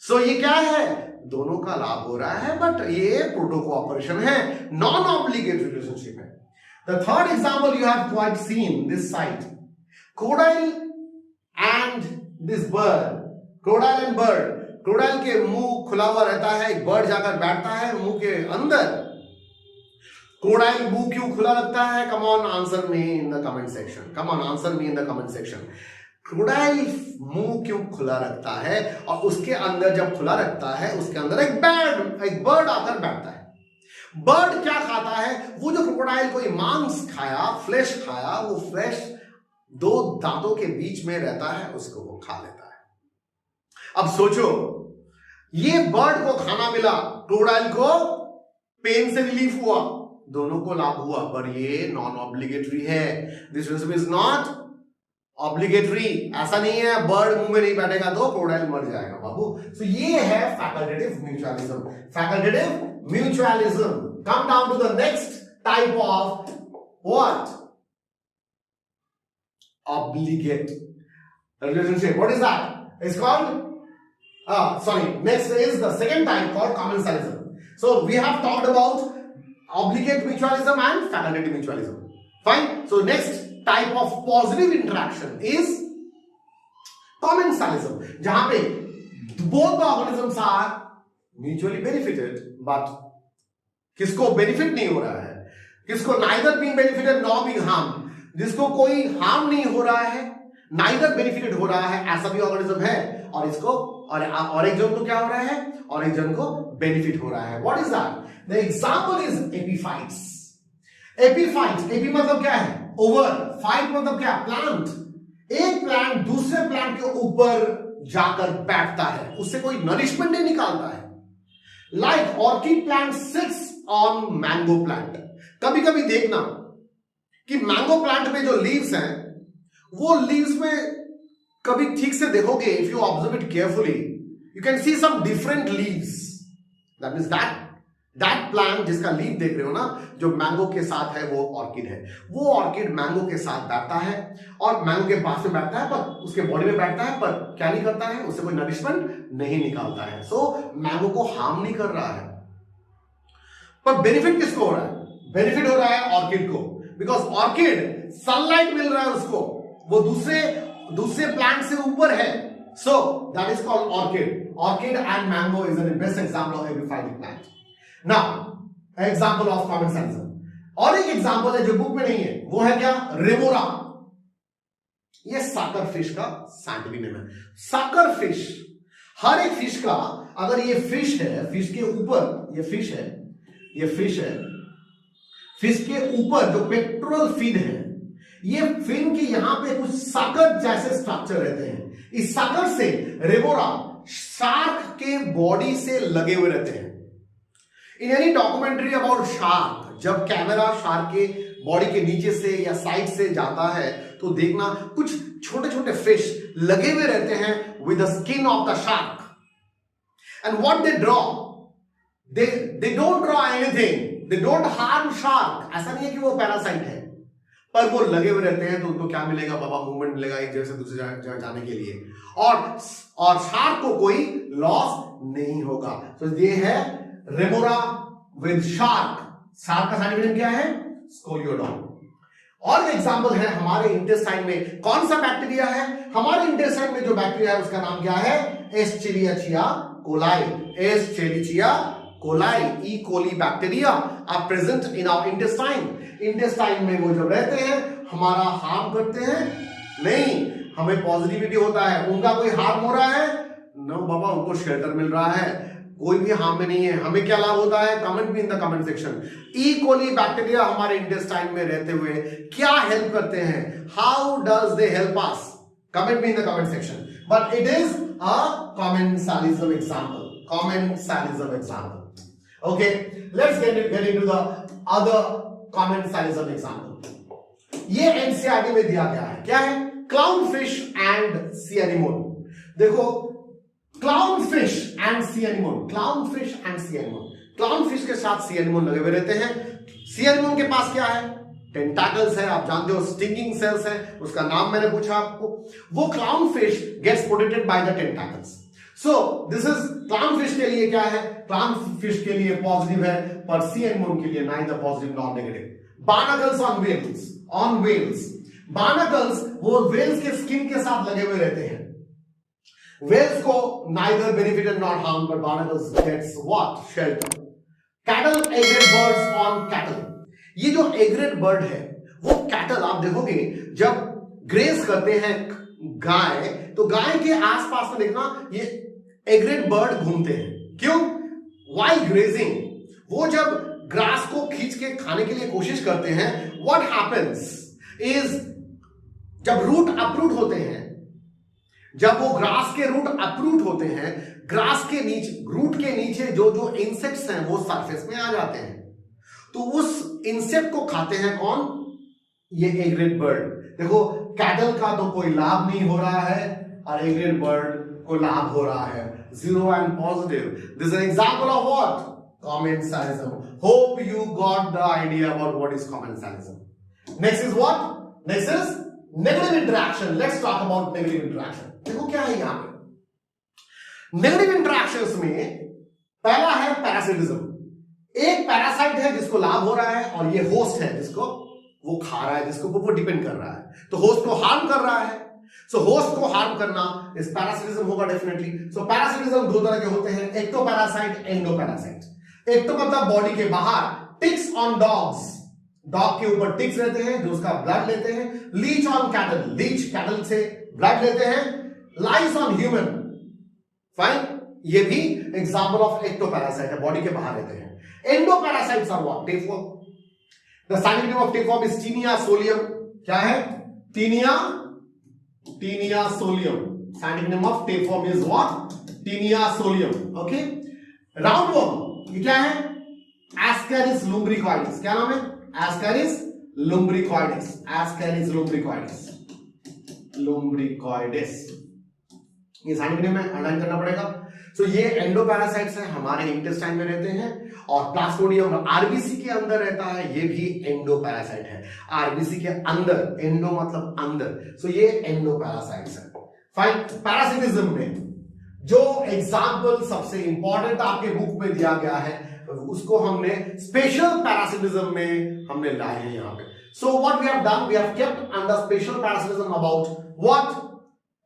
सो ये क्या है? दोनों का लाभ हो रहा है, बट ये प्रोटो कोऑपरेशन है, नॉन ऑब्लिगेटरी रिलेशनशिप है। The third example you have quite seen this side, crocodile and this bird. Crocodile and bird, crocodile के मुंह खुला हुआ रहता है, एक बर्ड जाकर बैठता है मुंह के अंदर। क्रोकोडाइल मुंह क्यों खुला लगता है? Come on, answer me in the comment section. Come on, answer me in the comment section. Crocodile मुंह क्यों खुला रखता है? और उसके अंदर जब खुला रखता है, उसके अंदर एक बर्ड आकर बैठता है। बर्ड क्या खाता है? वो जो क्रोकोडाइल कोई मांस खाया, फ्लेश खाया, वो फ्लेश दो दांतों के बीच में रहता है, उसको वो खा लेता है। अब सोचो, ये बर्ड को खाना मिला, क्रोकोडाइल को पेन से रिलीफ हुआ, दोनों को लाभ हुआ, पर ये नॉन ऑब्लिगेटरी है। This relationship is not obligatory. ऐसा नहीं है बर्ड मुंह में नहीं बैठेगा तो क्रोकोडाइल मर जाएगा बाबू। सो ये है facultative mutualism. Facultative mutualism. Come down to the next type of what? Obligate relationship. What is that? It's called next is the second type called commensalism. So we have talked about obligate mutualism and facultative mutualism. Fine. So next type of positive interaction is commensalism, जहां पे both the organisms are mutually benefited, but किसको बेनिफिट नहीं हो रहा है, किसको neither being benefited nor being harmed, जिसको कोई हार्म नहीं हो रहा है, नाइदर बेनिफिटेड हो रहा है, ऐसा भी ऑर्गेनिज्म है। और इसको और एक जन को क्या हो रहा है? और एक जन को बेनिफिट हो रहा है। What is that? The example is epiphytes. Epiphytes, AP मतलब क्या है? ओवर, फाइट मतलब क्या? प्लांट। एक प्लांट दूसरे प्लांट के ऊपर जाकर बैठता है, उससे कोई नरिशमेंट नहीं निकालता है। Like orchid plant sits on mango plant. कभी कभी देखना कि मैंगो प्लांट में जो लीव्स हैं, वो लीव्स में कभी ठीक से देखोगे, if you observe it carefully, you can see some different leaves. That means that plant जिसका लीव देख रहे हो ना, जो मैंगो के साथ है, वो ऑर्किड है। वो ऑर्किड मैंगो के साथ बैठता है और मैंगो के पास में बैठता है, पर उसके बॉडी में बैठता है, पर क्या नहीं करता है? उससे कोई नरिशमेंट नहीं निकालता है। सो मैंगो को हार्म नहीं कर रहा है, पर बेनिफिट किसको हो रहा है? बेनिफिट हो रहा है ऑर्किड को, बिकॉज ऑर्किड सनलाइट मिल रहा है उसको, वो दूसरे प्लांट से ऊपर है। So that is called orchid. Orchid and mango is the best example of epiphytic plant. Now example of commensalism. और एक एग्जांपल है जो बुक में नहीं है, वो है क्या? रेमोरा। ये साकर फिश का साइंटिफिक नेम है, साकर फिश। हर एक फिश का, अगर ये फिश है, फिश के ऊपर ये फिश है, ये फिश है, फिश के ऊपर जो पेक्टोरल फिन है, ये फिन के यहां पे कुछ साकर जैसे स्ट्रक्चर रहते हैं। इस साकर से रेमोरा शार्क के बॉडी से लगे हुए रहते हैं। In any documentary about shark, जब कैमरा शार्क के बॉडी के नीचे से या साइड से जाता है, तो देखना कुछ छोटे छोटे फिश लगे हुए रहते हैं with the skin of the shark. And what they draw, they don't draw anything, they don't harm shark. ऐसा नहीं है कि वो पैरासाइट है, पर वो लगे हुए रहते हैं, तो उनको क्या मिलेगा बाबा? मूवमेंट मिलेगा एक जगह से दूसरी जगह जाने के लिए, और शार्क को कोई लॉस नहीं होगा। तो ये है रेमोरा विद शार्क। शार्क का साइंटिफिक नेम क्या है? स्कोलियोडॉन। और एग्जांपल है हमारे इंटेस्टाइन में कौन सा बैक्टीरिया है? हमारे इंटेस्टाइन में जो बैक्टीरिया है उसका नाम क्या है? Escherichia coli. Escherichia coli, E coli bacteria are present in our intestine. Intestine में वो जब रहते हैं, हमारा हार्म करते हैं? नहीं, हमें पॉजिटिविटी होता है, उनका कोई हार्म हो रहा है? नो बाबा, उनको शेल्टर मिल रहा है, कोई भी हार्म में नहीं है। हमें क्या लाभ होता है? कमेंट भी in the comment section. E coli bacteria हमारे इंटेस्टाइन में रहते हुए क्या हेल्प करते हैं? How does they help us? Comment भी in the comment section. But it is a commensalism example. Commensalism example. Okay, let's get into the other commensalism example. ये एनसीईआरटी में दिया गया है। क्या है? Clown fish and sea anemone. देखो, clown fish and sea anemone, clown fish and sea anemone, clown fish के साथ सी एनिमोन लगे हुए रहते हैं। सी एनिमोन के पास क्या है? टेंटाकल्स है, आप जानते हो, स्टिंगिंग सेल्स है, उसका नाम मैंने पूछा आपको। वो clownfish gets protected by the tentacles. So this is clown fish के लिए क्या है? क्लाउन फिश के लिए पॉजिटिव है, पर सी एनिमोन के लिए neither positive nor negative. Barnacles on whales, barnacles वो वेल्स के स्किन के साथ लगे हुए रहते हैं। वेल्स को neither benefited not harm, but barnacles gets what? Shelter. Cattle egret birds on cattle, ये जो एग्रेट बर्ड है वो कैटल, आप देखोगे जब ग्रेस करते हैं गाय, तो गाय के आसपास में देखना ये एग्रेट बर्ड घूमते हैं। क्यों? वाइल ग्रेजिंग, वो जब ग्रास को खींच के खाने के लिए कोशिश करते हैं, व्हाट हैपेंस इज, जब रूट अपरूट होते हैं, जब वो ग्रास के रूट अपरूट होते हैं, ग्रास के नीचे, रूट के नीचे जो जो इंसेक्ट्स हैं वो सरफेस में आ जाते हैं, तो उस इंसेक्ट को खाते हैं कौन? ये एग्रेट बर्ड। देखो, कैटल का तो कोई लाभ नहीं हो रहा है और एग्रेट बर्ड को लाभ हो रहा है। Zero and positive. This is an example of what? commensalism. Hope you got the idea about what is commensalism. Next is what? Next is negative interaction. Let's talk about negative interaction. देखो क्या है यहां पे नेगेटिव इंटरेक्शंस में। पहला है पैरासिटिज्म। एक पैरासाइट है जिसको लाभ हो रहा है और ये होस्ट है जिसको वो खा रहा है, जिसको वो डिपेंड कर रहा है, तो होस्ट को हार्म कर रहा है। सो होस्ट को हार्म करना इस पैरासिटिज्म होगा डेफिनेटली। सो पैरासिटिज्म दो तरह के होते हैं, एक्टोपैरासाइट, एंडोपैरासाइट। एक्टो मतलब बॉडी के बाहर, टिक्स ऑन डॉग्स, डॉग के ऊपर टिक्स रहते हैं जो उसका ब्लड लेते हैं। Leech on cattle, leech cattle से ब्लड लेते हैं। लाइस ऑन ह्यूमन, फाइन, ये भी एग्जांपल ऑफ एक्टोपैरासाइट है, बॉडी के बाहर रहते हैं। Endoparasites are what? Tapeworm. The scientific name of tapeworm is Taenia solium. क्या है? Taenia solium. Scientific name of tapeworm is what? Taenia solium. Okay. Roundworm, ये क्या है? Ascaris lumbricoides. क्या नाम है? एस्केरिस लुम्ब्रिकॉइडिस। एस्केरिस लुम्ब्रिकॉइडिस, लुम्ब्रिकॉइडिस, ये साइंटिफिक नेम है, अंडरलाइन करना पड़ेगा। सो ये एंडोपैरासाइट्स हैं, हमारे इंटेस्टाइन में रहते हैं, और प्लास्मोडियम आरबीसी के अंदर रहता है, ये भी एंडोपैरासाइट है। आरबीसी के अंदर, एंडो मतलब अंदर, सो ये एंडोपैरासाइट्स है। फाइन। पैरासिटिज्म में जो एग्जाम्पल सबसे इंपॉर्टेंट आपके बुक में दिया गया है उसको हमने स्पेशल पैरासिटिज्म में हमने लाए हैं यहां पे। So what we have done, we have kept under special parasitism about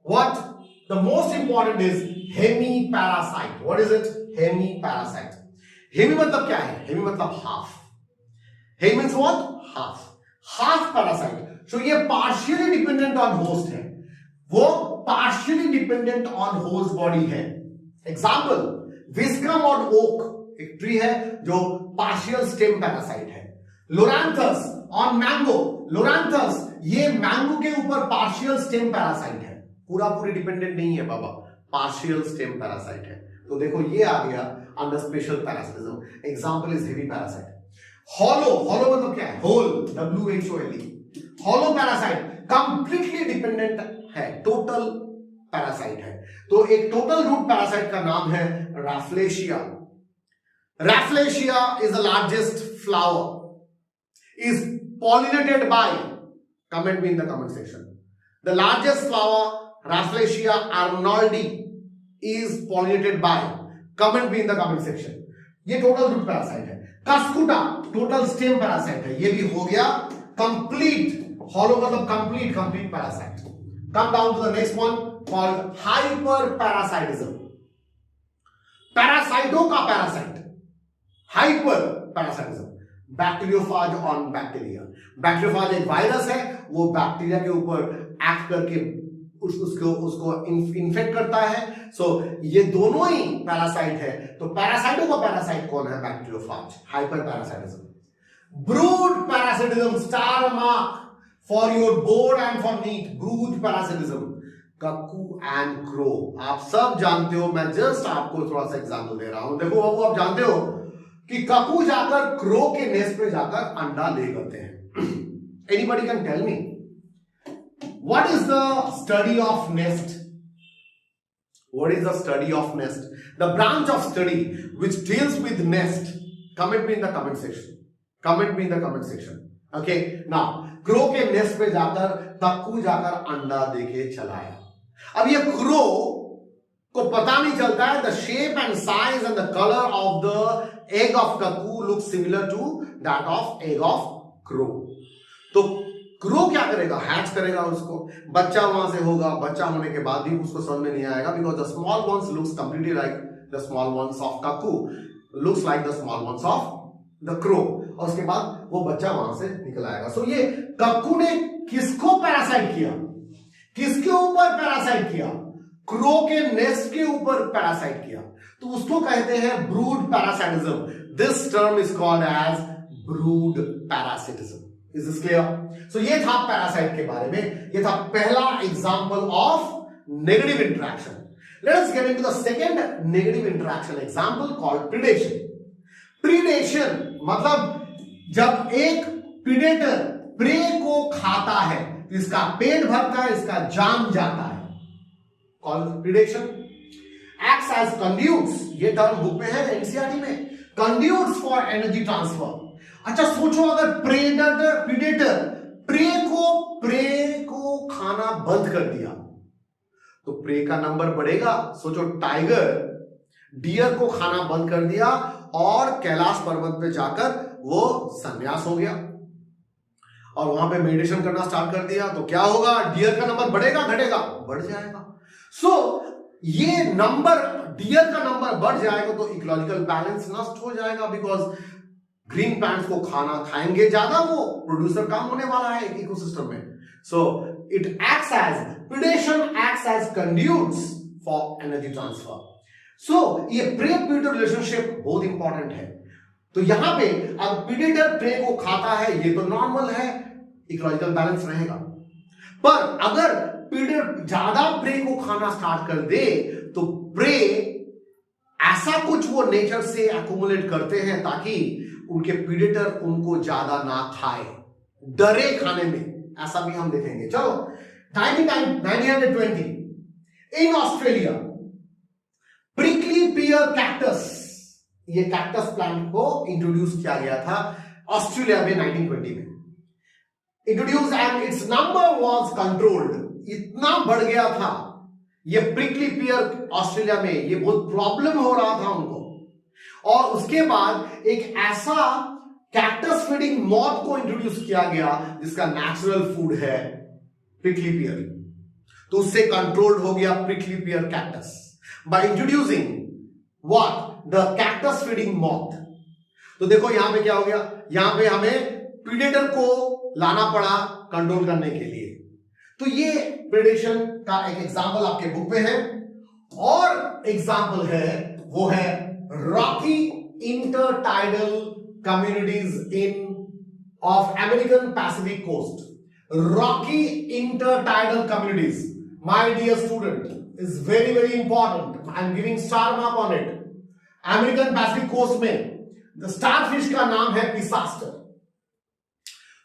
what the most important is hemiparasite. What is it? Hemiparasite. Hemi मतलब क्या है? Hemi मतलब half. Hemi means what? Half. Half parasite. So ये partially dependent on host है, वो partially dependent on host body है। Example, Viscum और oak, एक ट्री है जो partial stem parasite है। Loranthus on mango, Loranthus ये मैंगो के ऊपर partial stem parasite है, पूरा पूरी डिपेंडेंट नहीं है बाबा, पार्शियल स्टेम पैरासाइट है। तो देखो ये आ गया under special parasitism. Example is heavy parasite. Holo, holo मतलब क्या है? Whole, WHOLE। Hollow parasite completely dependent है, टोटल पैरासाइट है। तो एक टोटल रूट पैरासाइट का नाम है Rafflesia. Rafflesia is the largest flower, is pollinated by, comment me in the comment section, the largest flower Rafflesia arnoldi is pollinated by, comment me in the comment section। ये टोटल रूट पैरासाइट है। कस्कुटा टोटल स्टेम पैरासाइट है, ये भी हो गया कंप्लीट, हॉलो मतलब complete parasite. Come down to the next one called hyper parasitism. पैरासाइटों का parasite, hyper parasitism. Bacteriophage on bacteria, bacteriophage एक वायरस है, वो बैक्टीरिया के ऊपर एक्ट करके उसको इन्फेक्ट करता है। सो ये दोनों ही पैरासाइट है। तो पैरासाइटों का पैरासाइट कौन है? Bacteriophage, hyperparasitism. Brood parasitism, star mark for your board and for NEET, brood parasitism, cuckoo and crow. आप सब जानते हो, मैं जस्ट आपको थोड़ा सा एग्जांपल दे रहा हूं। देखो बाबू, आप जानते हो कि कक्कू जाकर क्रो के नेस्ट पे जाकर अंडा ले करते हैं। Anybody can tell me what is the study of nest? What is the study of nest? The branch of study which deals with nest. Comment me in the comment section. Comment me in the comment section. Okay. Now, crow के नेस्ट पे जाकर कक्कू जाकर अंडा देके चलाया। अब ये क्रो को पता नहीं चलता है, the shape and size and the color of the egg of cuckoo looks similar to that of egg of crow. तो क्रो क्या करेगा? हैच करेगा उसको, बच्चा वहां से होगा। बच्चा होने के बाद भी उसको समझ में नहीं आएगा, because the small once looks completely like the small once of cuckoo, looks like the small once of the crow. और उसके बाद वो बच्चा वहां से निकल आएगा। सो ये कक्कू ने किसको पैरासाइट किया? किसके ऊपर पैरासाइट किया? क्रो के नेस्ट के ऊपर पैरासाइट किया। तो उसको कहते हैं brood parasitism. This term is called as brood parasitism. Is this clear? So ये था पैरासाइट के बारे में, ये था पहला example of negative interaction. Let us get into the second negative interaction example called predation. Predation मतलब जब एक प्रीडेटर प्रे को खाता है, इसका पेट भरता है, इसका जान जाता है, called predation. Acts as conduits, ये टर्म बुक में है एनसीईआरटी में, conduits for energy transfer. अच्छा सोचो, अगर प्रीडेटर प्रे को खाना बंद कर दिया तो प्रे का नंबर बढ़ेगा। सोचो, टाइगर डियर को खाना बंद कर दिया और कैलाश पर्वत पे जाकर वो संन्यास हो गया और वहां पे मेडिटेशन करना स्टार्ट कर दिया, तो क्या होगा? डियर का नंबर बढ़ेगा घटेगा? बढ़ जाएगा। सो ये नंबर, डियर का नंबर बढ़ जाएगा तो इकोलॉजिकल बैलेंस नष्ट हो जाएगा, बिकॉज ग्रीन प्लांट्स को खाना खाएंगे ज्यादा, वो प्रोड्यूसर कम होने वाला है इकोसिस्टम में। So it acts as predation, acts as conduits for energy transfer. So ये प्रे प्रीडेटर रिलेशनशिप बहुत इंपॉर्टेंट है। तो यहां पे अब प्रीडेटर प्रे को खाता है, ये तो नॉर्मल है, इकोलॉजिकल बैलेंस रहेगा। पर अगर प्रीडेटर ज्यादा प्रे को खाना स्टार्ट कर दे तो प्रे ऐसा कुछ वो नेचर से एक्यूमुलेट करते हैं ताकि उनके प्रीडेटर उनको ज्यादा ना खाए, डरे खाने में। ऐसा भी हम देखेंगे। चलो 1920 in Australia, prickly peer cactus, ये कैक्टस प्लांट को इंट्रोड्यूस किया गया था ऑस्ट्रेलिया में 1920 में। Introduce and it's number was controlled. इतना बढ़ गया था ये प्रिकली पियर ऑस्ट्रेलिया में, ये बहुत प्रॉब्लम हो रहा था उनको। और उसके बाद एक ऐसा कैक्टस फीडिंग मॉथ को इंट्रोड्यूस किया गया जिसका नेचुरल फूड है प्रिकली पियर, तो उससे कंट्रोल्ड हो गया prickly peer cactus by introducing what? The cactus feeding moth. तो देखो यहां पे क्या हो गया, यहां पे हमें प्रीडेटर को लाना पड़ा कंट्रोल करने के लिए। तो ये प्रेडेशन का एक एग्जांपल आपके बुक में है। और एग्जांपल है वो है rocky intertidal communities in of American Pacific coast. Rocky intertidal communities, my dear student, is very very important. I am giving star mark on it. American Pacific coast में द स्टारफिश का नाम है Pisaster.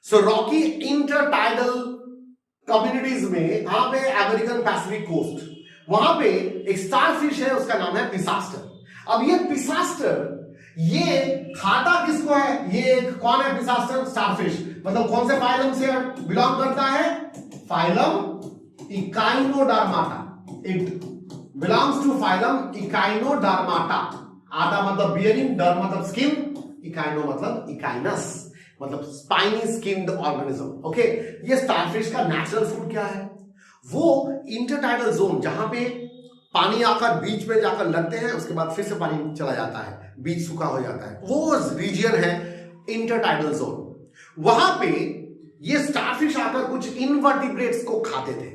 So rocky intertidal communities में, कहां पे? अमेरिकन पैसिफिक कोस्ट, वहां पे एक स्टारफिश है, उसका नाम है पिसास्टर। अब ये पिसास्टर ये खाता किसको है? ये कौन है पिसास्टर? स्टारफिश। मतलब कौन से फाइलम से बिलोंग करता है? Phylum Echinodermata. It belongs to phylum Echinodermata. आटा मतलब बियरिंग, डर मतलब स्किन, इकाइनो मतलब इकाइनस, मतलब स्पाइनी स्किन्ड ऑर्गेनिज्म। ओके, ये स्टारफिश का नेचुरल फूड क्या है? वो इंटरटाइडल जोन, जहां पे पानी आकर बीच में जाकर लगते हैं, उसके बाद फिर से पानी चला जाता है, बीच सूखा हो जाता है, वो रीजन है इंटरटाइडल जोन। वहां पे ये स्टारफिश आकर कुछ इनवर्टिब्रेट्स को खाते थे।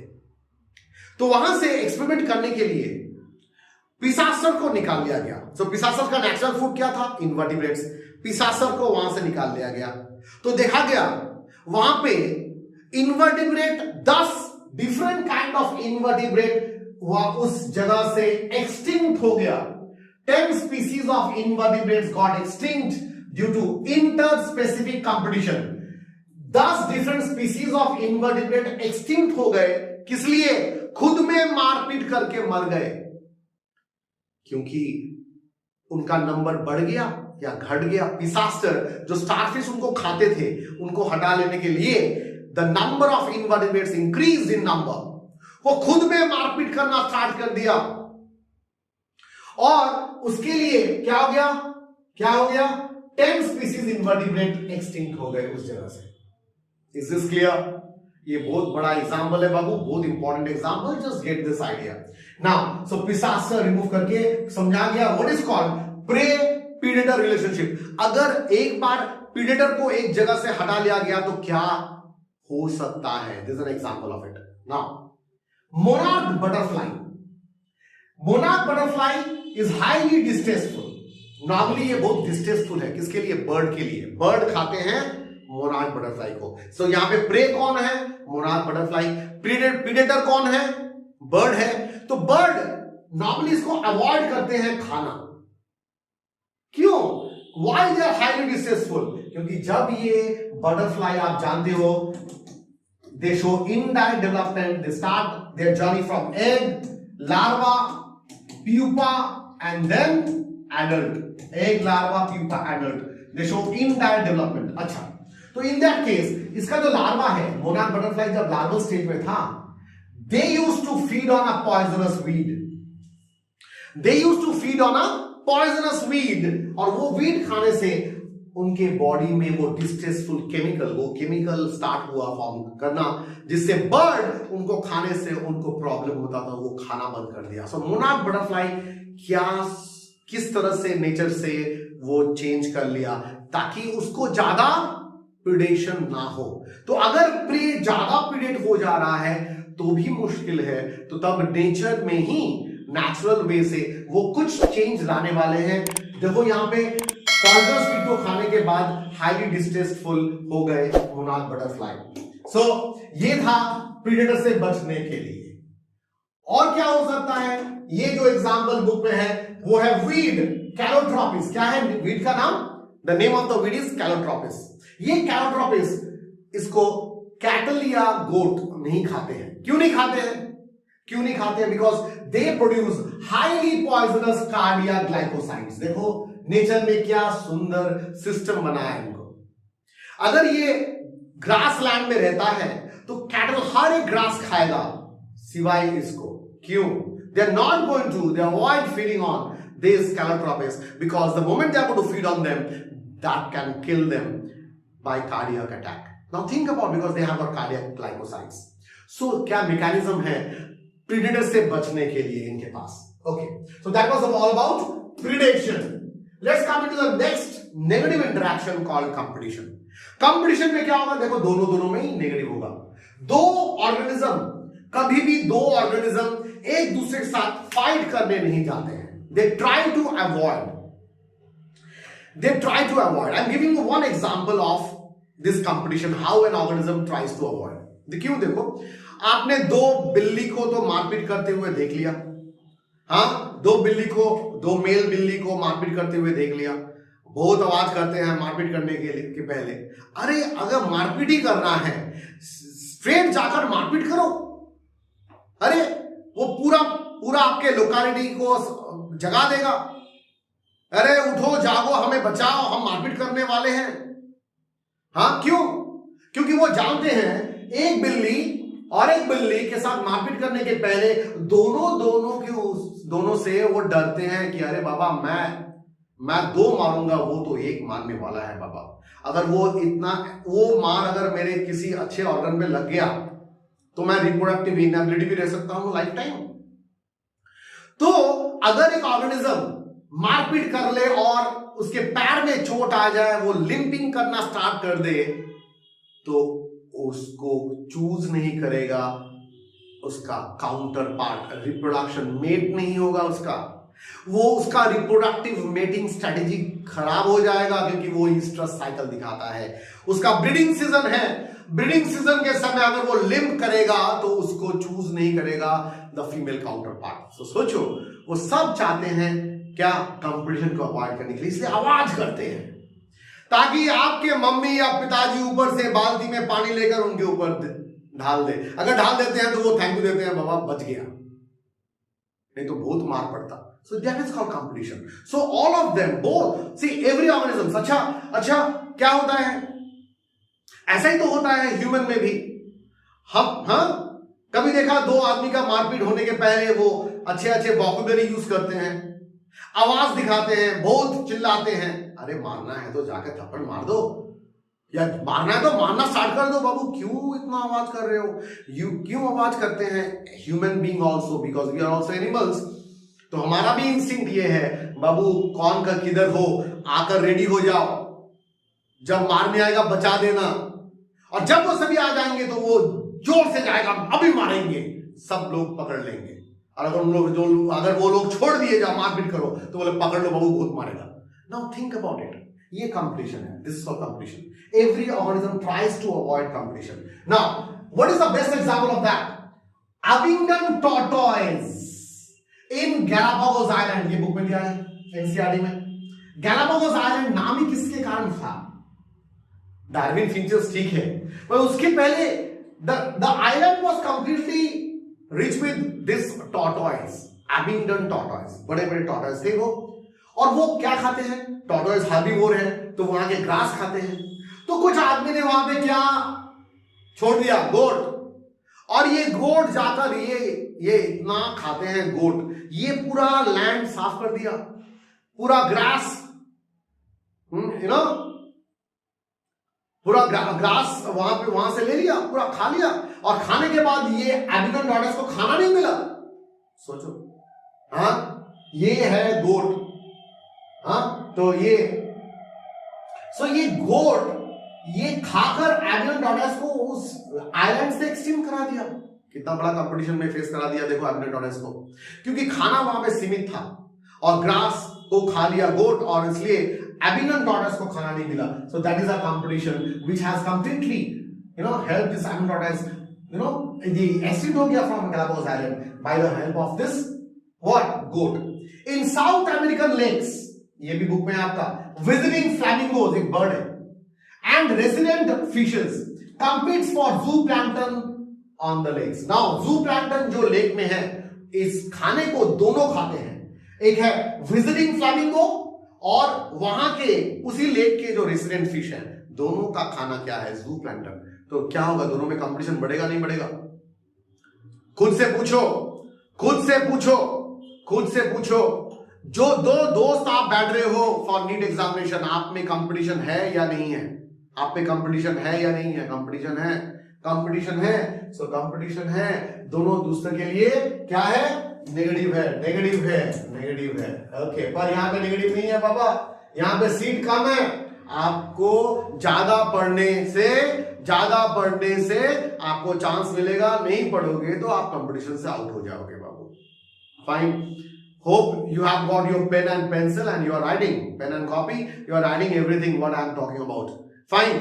तो वहां से एक्सपेरिमेंट करने के लिए पिसासर को निकाल लिया गया। सो पिसासर का नेचुरल फूड क्या था? इनवर्टिब्रेट्स। पिसासर को वहां से निकाल लिया गया तो देखा गया वहां पे invertebrate 10 different kind of invertebrate उस जगह से एक्सटिंक्ट हो गया। 10 species of invertebrates got extinct due to interspecific competition। 10 different species of invertebrate extinct हो गए। किस लिए? खुद में मारपीट करके मर गए, क्योंकि उनका नंबर बढ़ गया या घट गया। पिसास्टर जो स्टारफिश उनको खाते थे, उनको हटा लेने के लिए the number of invertebrates increase in number. वो खुद में मारपीट करना स्टार्ट कर दिया और उसके लिए क्या हो गया? 10 स्पीसीज इनवर्टिब्रेट एक्सटिंक्ट हो गए उस जगह से। Is this clear? ये बहुत बड़ा एग्जांपल है बाबू, बहुत important example, just get this idea now. So Pisaster remove करके समझा गया what is called prey predator relationship. अगर एक बार प्रीडेटर को एक जगह से हटा लिया गया तो क्या हो सकता है? This is an example of it. Now monarch butterfly. Monarch butterfly is highly distasteful. Normally ये बहुत डिस्टेस्टफुल है। किसके लिए? बर्ड के लिए। बर्ड खाते हैं मोनार्क बटरफ्लाई को। सो यहां पे प्रे कौन है? Monarch butterfly. प्रीडेटर कौन है? बर्ड है। तो बर्ड नॉर्मली इसको अवॉइड करते हैं खाना। क्यों? Why they are highly distasteful? क्योंकि जब ये बटरफ्लाई, आप जानते हो, they show indirect development, they start their journey from egg, larva, pupa and then adult. Egg, larva, pupa, adult, they show indirect development. अच्छा, तो इन दैट केस इसका जो लार्वा है, मोनार्क बटरफ्लाई जब लार्वल स्टेज में था, they used to feed on a poisonous weed. They used to feed on a poisonous weed, और वो वीड खाने से उनके बॉडी में वो डिस्ट्रेसफुल केमिकल, वो केमिकल स्टार्ट हुआ फॉर्म करना, जिससे बर्ड उनको खाने से उनको प्रॉब्लम होता था, वो खाना बंद कर दिया। सो मोनार्क बटरफ्लाई किस तरह से नेचर से वो चेंज कर लिया ताकि उसको ज्यादा प्रिडेशन ना हो। तो अगर प्रे ज्यादा प्रिडेट हो जा रहा है तो भी मुश्किल है, तो तब नेचर में ही नेचुरल वे से वो कुछ चेंज लाने वाले हैं। देखो यहां पे पॉइजनस वीड को खाने के बाद हाईली डिस्टेस्टफुल हो गए मोनार्क बटरफ्लाई। सो ये था प्रीडेटर से बचने के लिए। और क्या हो सकता है? ये जो एग्जांपल बुक में है वो है वीड, कैलोट्रोपिस। क्या है वीड का नाम? The name of the weed is Calotropis. ये कैलोट्रोपिस, इसको कैटल या गोट नहीं खाते हैं। क्यों नहीं खाते हैं? क्यों नहीं खाते हैं? Because they produce highly poisonous cardiac glycosides. देखो नेचर ने क्या सुंदर सिस्टम बनाया है इनको। अगर ये ग्रास लैंड में रहता है तो कैटल हर एक ग्रास खाएगा सिवाय इसको। क्यों? They are not going to, they avoid feeding on this Calotropis because the moment they are going to feed on them, that can kill them by cardiac attack. Now think about, because they have got cardiac glycosides. So क्या मैकेनिज्म है प्रीडेटर से बचने के लिए इनके पास? Okay, so that was all about predation. Let's come into the next negative interaction called competition. Competition में क्या होगा? देखो दोनों में ही नेगेटिव होगा। कभी भी दो ऑर्गेनिज्म एक दूसरे के साथ फाइट करने नहीं जाते हैं। They try to avoid, I am giving one example of this competition, how an organism tries to avoid. क्यों? देखो आपने दो बिल्ली को तो मारपीट करते हुए देख लिया। हाँ, दो मेल बिल्ली को मारपीट करते हुए देख लिया। बहुत आवाज करते हैं मारपीट करने के पहले। अरे अगर मारपीट ही करना है, स्ट्रेट जाकर मारपीट करो। अरे वो पूरा आपके लोकेलिटी को जगा देगा। अरे उठो जागो, हमें बचाओ, हम मारपीट करने वाले हैं। हाँ, क्यों? क्योंकि वो जानते हैं एक बिल्ली और एक बिल्ली के साथ मारपीट करने के पहले दोनों से वो डरते हैं कि अरे बाबा मैं दो मारूंगा, वो तो एक मारने वाला है बाबा। अगर वो मार अगर मेरे किसी अच्छे ऑर्गन पे लग गया तो मैं रिप्रोडक्टिव इनएबिलिटी भी रह सकता हूं लाइफ टाइम। तो अगर एक ऑर्गेनिज्म मारपीट कर ले और उसके पैर में चोट आ जाए, वो लिंपिंग करना स्टार्ट कर दे, तो उसको चूज नहीं करेगा उसका काउंटर पार्ट रिप्रोडक्शन मेट नहीं होगा, उसका रिप्रोडक्टिव मेटिंग स्ट्रेटेजी खराब हो जाएगा, क्योंकि वो ईस्ट्रस साइकिल दिखाता है। उसका ब्रीडिंग सीजन है, ब्रीडिंग सीजन के समय अगर वो लिम्प करेगा तो उसको चूज नहीं करेगा द फीमेल काउंटर पार्ट। तो सोचो, वो सब चाहते हैं क्या, कंपटीशन को अवॉइड करने के लिए, इसलिए आवाज करते हैं ताकि आपके मम्मी या पिताजी ऊपर से बाल्टी में पानी लेकर उनके ऊपर ढाल दे। अगर ढाल देते हैं तो वो थैंक यू देते हैं, बाबा बच गया, नहीं तो बहुत मार पड़ता। So that is called competition. So all of them, both, see every organism. अच्छा क्या होता है, ऐसा ही तो होता है ह्यूमन में भी। कभी देखा दो आदमी का मारपीट होने के पहले वो अच्छे वोकैबुलरी यूज करते हैं, आवाज दिखाते हैं, बहुत चिल्लाते हैं। अरे मारना है तो जाकर थप्पड़ मार दो, या मारना है तो मारना स्टार्ट कर दो। बाबू क्यों इतना आवाज कर रहे हो, क्यों आवाज करते हैं? Human being also, because we are also animals. तो हमारा भी इंस्टिंक्ट ये है, बाबू कौन का किधर हो, आकर रेडी हो जाओ, जब मारने आएगा बचा देना। और जब वो सभी आ जाएंगे तो वो जोर से जाएगा, अभी मारेंगे, सब लोग पकड़ लेंगे। और अगर वो लोग छोड़ दिए जाओ मारपीट करो तो बोले पकड़ लो बाबू बहुत मारेगा। नाउ थिंक अबाउट इट, ये कंपटीशन है, this is called competition. Every organism tries to avoid competition. Now what is the best example of that? Abingdon tortoise in Galapagos island, ये बुक में दिया है एनसीईआरटी में। गैलापागोस आइलैंड नाम ही किसके कारण था? डार्विन फीचर्स ठीक है, पर उसके पहले the island was completely rich with this tortoise, अबिंगडन tortoise. बड़े बड़े टॉर्टोइज थे वो, और वो क्या खाते हैं? टॉर्टोइज हार्बीवोर है, तो वहां के ग्रास खाते हैं। तो कुछ आदमी ने वहां पे क्या छोड़ दिया? गोट। और ये गोट जाकर ये इतना खाते हैं गोट, ये पूरा लैंड साफ कर दिया, पूरा ग्रास, पूरा ग्रास वहां से ले लिया, पूरा खा लिया। और खाने के बाद ये अबिंगडन टॉर्टोइज को खाना नहीं मिला। सोचो, ये है गोट, तो ये गोट ये खाकर अबिंगडन टॉर्टोइज को उस आइलैंड से एक्सटिंक्ट करा दिया। कितना बड़ा कंपटीशन में फेस करा दिया देखो अबिंगडन टॉर्टोइज को, क्योंकि खाना वहां पे सीमित था और ग्रास को खा लिया गोट, और इसलिए अबिंगडन टॉर्टोइज को खाना नहीं मिला। So that is a competition which has completely help this अबिंगडन tortoise the extinct हो गया from Galapagos Island by the help of this what goat. In South American lakes, ये भी बुक में आपका, visiting flamingos एक बर्ड है, and resident fishes competes for zooplankton on the lakes. Now zooplankton जो लेक में है, इस खाने को दोनों खाते हैं, एक है visiting flamingo और वहां के उसी लेक के जो रेसिडेंट फिश है, दोनों का खाना क्या है? जूप्लैंक्टन। तो क्या होगा, दोनों में कंपटीशन बढ़ेगा नहीं बढ़ेगा? खुद से पूछो। जो दो दोस्त आप बैठ रहे हो फॉर नीट एग्जामिनेशन, आप में कंपटीशन है या नहीं है? आप में कंपटीशन है या नहीं है? कंपटीशन है। सो कंपटीशन है, दोनों दूसरे के लिए क्या है? नेगेटिव है। ओके, पर यहां पे नेगेटिव नहीं है बाबा, यहां पे सीट कम है। आपको ज्यादा पढ़ने से आपको चांस मिलेगा, नहीं पढ़ोगे तो आप कंपटीशन से आउट हो जाओगे बाबू। Fine, hope you have got your pen and pencil and you are writing, pen and copy, you are writing everything what I am talking about. Fine.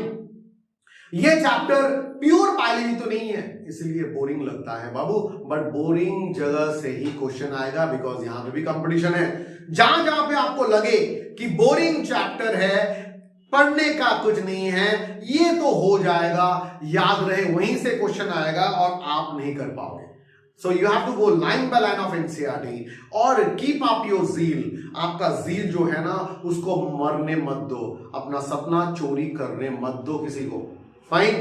ये चैप्टर प्योर बायोलॉजी तो नहीं है, इसलिए बोरिंग लगता है बाबू, बट बोरिंग जगह से ही क्वेश्चन आएगा, बिकॉज यहां पे भी कंपटीशन है। जहां पे आपको लगे कि बोरिंग चैप्टर है, पढ़ने का कुछ नहीं है, ये तो हो जाएगा, याद रहे, वहीं से क्वेश्चन आएगा और आप नहीं कर पाओगे। So you have to go line by line of NCERT और keep up your zeal. आपका zeal जो है ना, उसको मरने मत दो, अपना सपना चोरी करने मत दो किसी को। फाइन,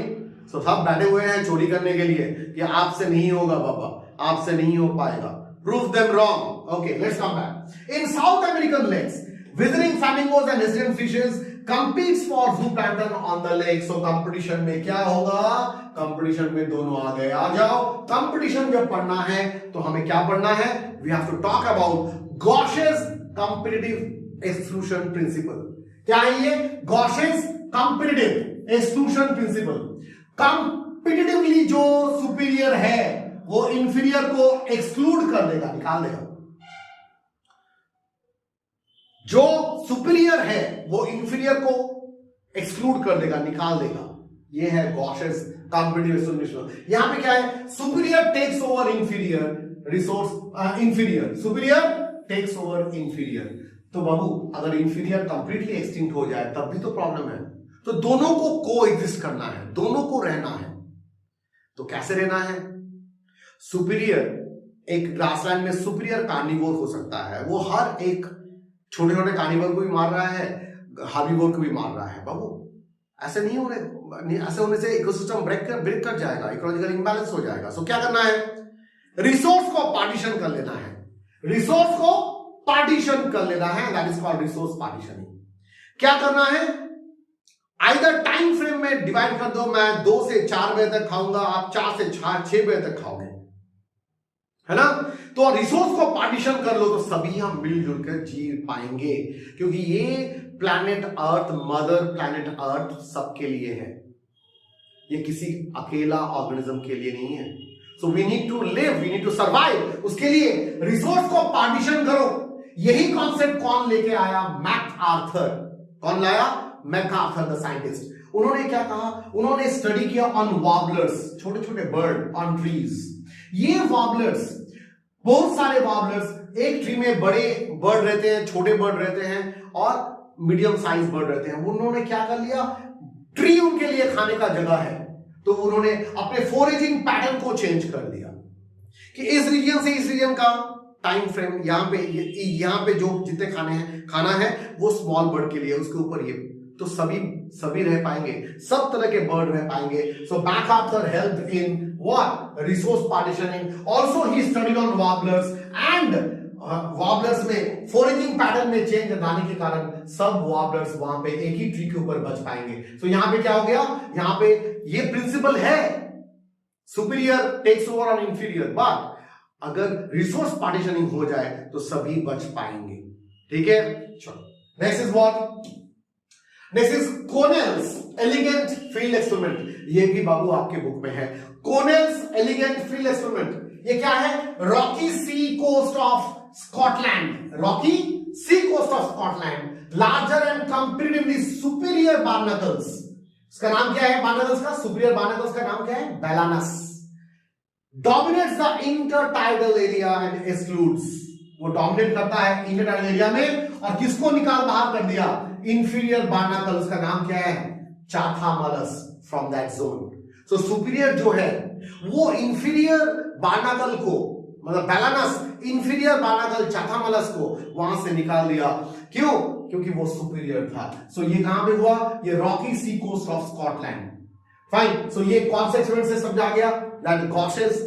so सब बैठे हुए हैं चोरी करने के लिए कि आपसे नहीं होगा बाबा, आपसे नहीं हो पाएगा। Prove them wrong. Okay, let's come back. In South American lakes, visiting flamingos and resident fishes competes for zooplankton on the lake. So competition में क्या होगा? कंपटीशन में दोनों आ गए, आ जाओ। कंपटीशन जब पढ़ना है तो हमें क्या पढ़ना है? We have to talk about Gause's competitive exclusion principle. क्या है ये? Gause's competitive exclusion principle. Competitively जो सुपीरियर है वो इंफीरियर को एक्सक्लूड कर देगा, निकाल देगा। जो सुपीरियर है वो इंफीरियर को एक्सक्लूड कर देगा, निकाल देगा। ये है गॉसेस कॉम्पिटिटिव सॉल्यूशन। यहां पे क्या है, superior takes over inferior resource, inferior superior takes over inferior. तो बाबू अगर इंफीरियर कंप्लीटली एक्सटिंक्ट हो जाए तब भी तो प्रॉब्लम है। तो दोनों को को एग्जिस्ट करना है, दोनों को रहना है। तो कैसे रहना है? सुपीरियर एक ग्रासलैंड में सुपीरियर कार्निवोर हो सकता है, वो हर एक छोटे छोटे कार्निवोर को भी मार रहा है, हार्बिवोर को भी मार रहा है। बाबू ऐसे नहीं होने, ऐसे होने से इकोसिस्टम ब्रेक कर जाएगा, इकोलॉजिकल इंबैलेंस हो जाएगा। सो क्या करना है? रिसोर्स को पार्टीशन कर लेना है, रिसोर्स को पार्टीशन कर लेना है, that is called resource partitioning. क्या करना है? आइदर टाइम फ्रेम में डिवाइड कर दो, मैं 2 से 4 बजे तक खाऊंगा, आप 4 से 6 बजे तक खाओगे, है ना? तो रिसोर्स को पार्टीशन कर लो तो सभी हम मिलजुल कर जी पाएंगे, क्योंकि ये planet earth, mother planet earth सबके लिए है, ये किसी अकेला ऑर्गेनिज्म के लिए नहीं है। So we need to live, we need to survive, उसके लिए रिसोर्स को पार्टीशन करो। यही कॉन्सेप्ट कौन लेके आया? मैकआर्थर। कौन लाया? MacArthur the scientist. उन्होंने क्या कहा? उन्होंने स्टडी किया ऑन वार्बलर्स, छोटे छोटे बर्ड ऑन ट्रीज। ये वार्बलर्स, बहुत सारे वार्बलर्स, एक ट्री में बड़े बर्ड रहते हैं, छोटे बर्ड रहते हैं और मीडियम साइज बर्ड रहते हैं। उन्होंने क्या कर लिया? ट्री उनके लिए खाने का जगह है, तो उन्होंने अपने फोरेजिंग पैटर्न को चेंज कर दिया कि इस रीजन से इस रीजन का टाइम फ्रेम, यहां पे जो जितने खाना है वो स्मॉल बर्ड के लिए, उसके ऊपर ये, तो सभी रह पाएंगे, सब तरह के बर्ड रह पाएंगे। So MacArthur helped in what? Resource partitioning. Also he studied on warblers and warblers में फोरेजिंग पैटर्न में चेंज आने के कारण सब वार्बलर्स वहां पे एक ही ट्री के ऊपर बच पाएंगे। सो यहां पे क्या हो गया? यहां पे ये प्रिंसिपल है, superior takes over on inferior, but अगर रिसोर्स पार्टीशनिंग हो जाए तो सभी बच पाएंगे। ठीक है, चलो next is what? Next is Connell's elegant field experiment. ये भी बाबू आपके बुक में है, कोनेल्स एलिगेंट फील्ड एक्सपेरिमेंट। ये क्या है? Rocky sea coast of Scotland, rocky sea coast of Scotland, larger and comparatively superior barnacles. इसका नाम क्या है? बार्नाकल्स का, सुपीरियर बार्नाकल्स का नाम क्या है? Balanus. Dominates the intertidal area and excludes, वो डोमिनेट करता है इंटरटाइडल एरिया में, और किसको निकाल बाहर कर दिया? Inferior barnacle. उसका नाम क्या है? Chthamalus, from that zone. So superior जो है वो इंफीरियर बार्नाकल को, मतलब बेलानस इंफीरियर बार्नाकल चाथामलस को वहां से निकाल दिया। क्यों? क्योंकि वो सुपीरियर था। सो ये कहां पे हुआ? ये rocky sea coast of Scotland. Fine. So ये कौन से एक्सपेरिमेंट से समझा गया? That Gause's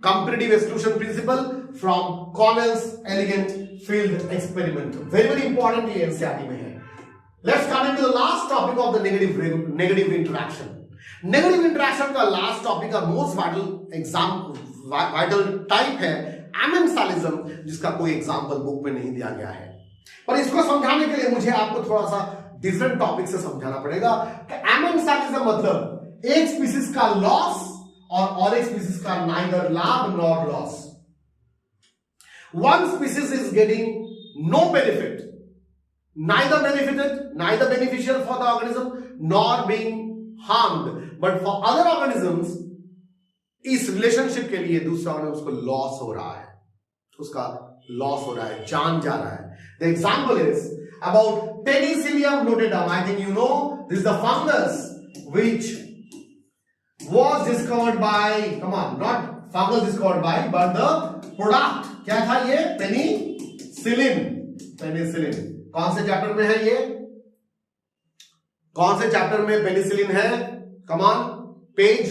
comparative exclusion principle from Connell's elegant field experiment. Very very important, ये एनसीईआरटी में है। Let's come into the last topic of the negative interaction. Negative interaction का last topic का most vital type है amensalism, जिसका कोई example book में नहीं दिया गया है। पर इसको समझाने के लिए मुझे आपको थोड़ा सा different topic से समझाना पड़ेगा कि amensalism मतलब एक स्पीसीज का लॉस और एक स्पीसीज का neither लाभ nor loss. One species is getting no benefit, neither beneficial for the organism nor being harmed, but for other organisms इस रिलेशनशिप के लिए दूसरा ऑर्गेनिज्म को लॉस हो रहा है, उसका लॉस हो रहा है, जान जा रहा है। The example is about Penicillium notedum. I think you know this is the fungus which was discovered by, come on, not fungus discovered by, but the product क्या था? ये पेनिसिलिन। कौन से चैप्टर में है ये? कौन से चैप्टर में पेनिसिलिन है? कम ऑन, पेज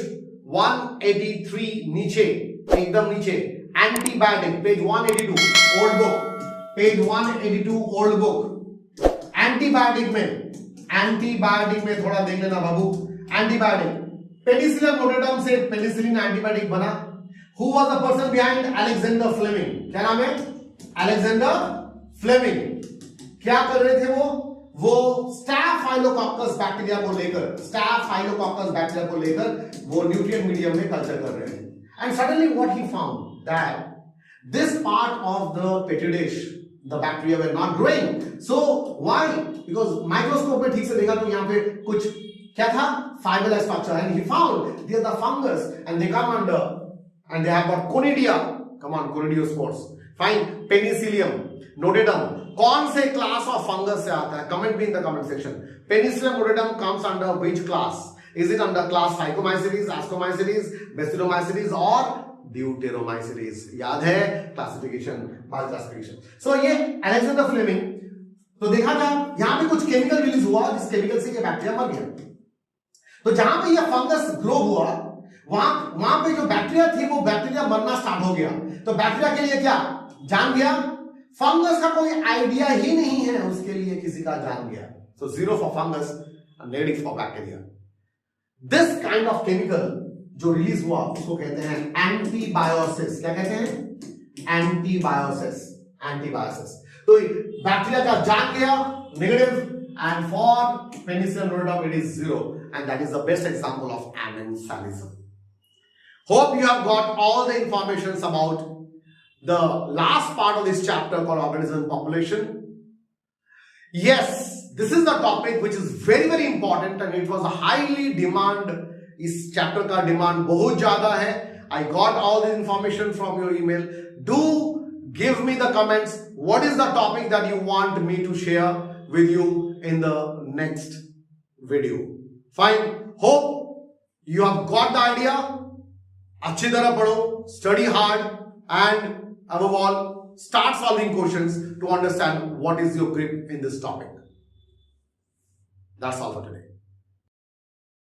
183 नीचे, एकदम नीचे, antibiotic, page 182 old book, page 182 old book. Antibiotic में थोड़ा देख लेना बाबू। एंटीबायोटिक, पेनिसिलियम नोटेडम से पेनिसिलिन एंटीबायोटिक बना। Who was the person behind? Alexander Fleming. क्या नाम है? Alexander Fleming. क्या कर रहे थे वो स्टैफाइलोकोकस बैक्टीरिया को लेकर वो न्यूट्रिएंट मीडियम में कल्चर कर रहे हैं। And suddenly what he found that this part of the petri dish, the bacteria were not growing. So why? Because microscope में ठीक से देखा तो यहाँ पे कुछ क्या था? Fibrous structure, and he found they are the fungus and they come under and they have got conidia. Come on, conidiospores. Fine. Penicillium, notedum. कौन से class of fungus से आता है? Comment me in the comment section. Penicillium notedum comes under which class? Is it under class Phycomycetes, Ascomycetes, Bacillomycetes or Deuteromycetes? याद है classification, file classification. So ये Alexander Fleming, तो देखा था यहाँ पे कुछ केमिकल रिलीज हुआ जिस केमिकल से ये बैक्टीरिया मर गया. तो जहां पे ये फंगस ग्रो हुआ वहां पे जो बैक्टीरिया थी वो बैक्टीरिया मरना स्टार्ट हो गया. तो बैक्टीरिया के लिए क्या जान गया? फंगस का कोई आइडिया ही नहीं है उसके लिए किसी का जान गया. So 0 for fungus and negative for bacteria. This kind of chemical जो रिलीज हुआ उसको कहते हैं एंटीबायोसिस. क्या कहते हैं? एंटीबायोसिस. एंटीबायोसिस. तो बैक्टीरिया का जान गया negative, and for penicillium notedum it is 0, and that is the best example of amensalism. Hope you have got all the informations about the last part of this chapter called organism population. Yes, this is the topic which is very very important and it was a highly demand. इस chapter का demand बहुत ज़्यादा है. I got all the information from your email. Do give me the comments. What is the topic that you want me to share with you in the next video? Fine. Hope you have got the idea. अच्छी तरह पढ़ो, study hard, and above all, start solving questions to understand what is your grip in this topic. That's all for today.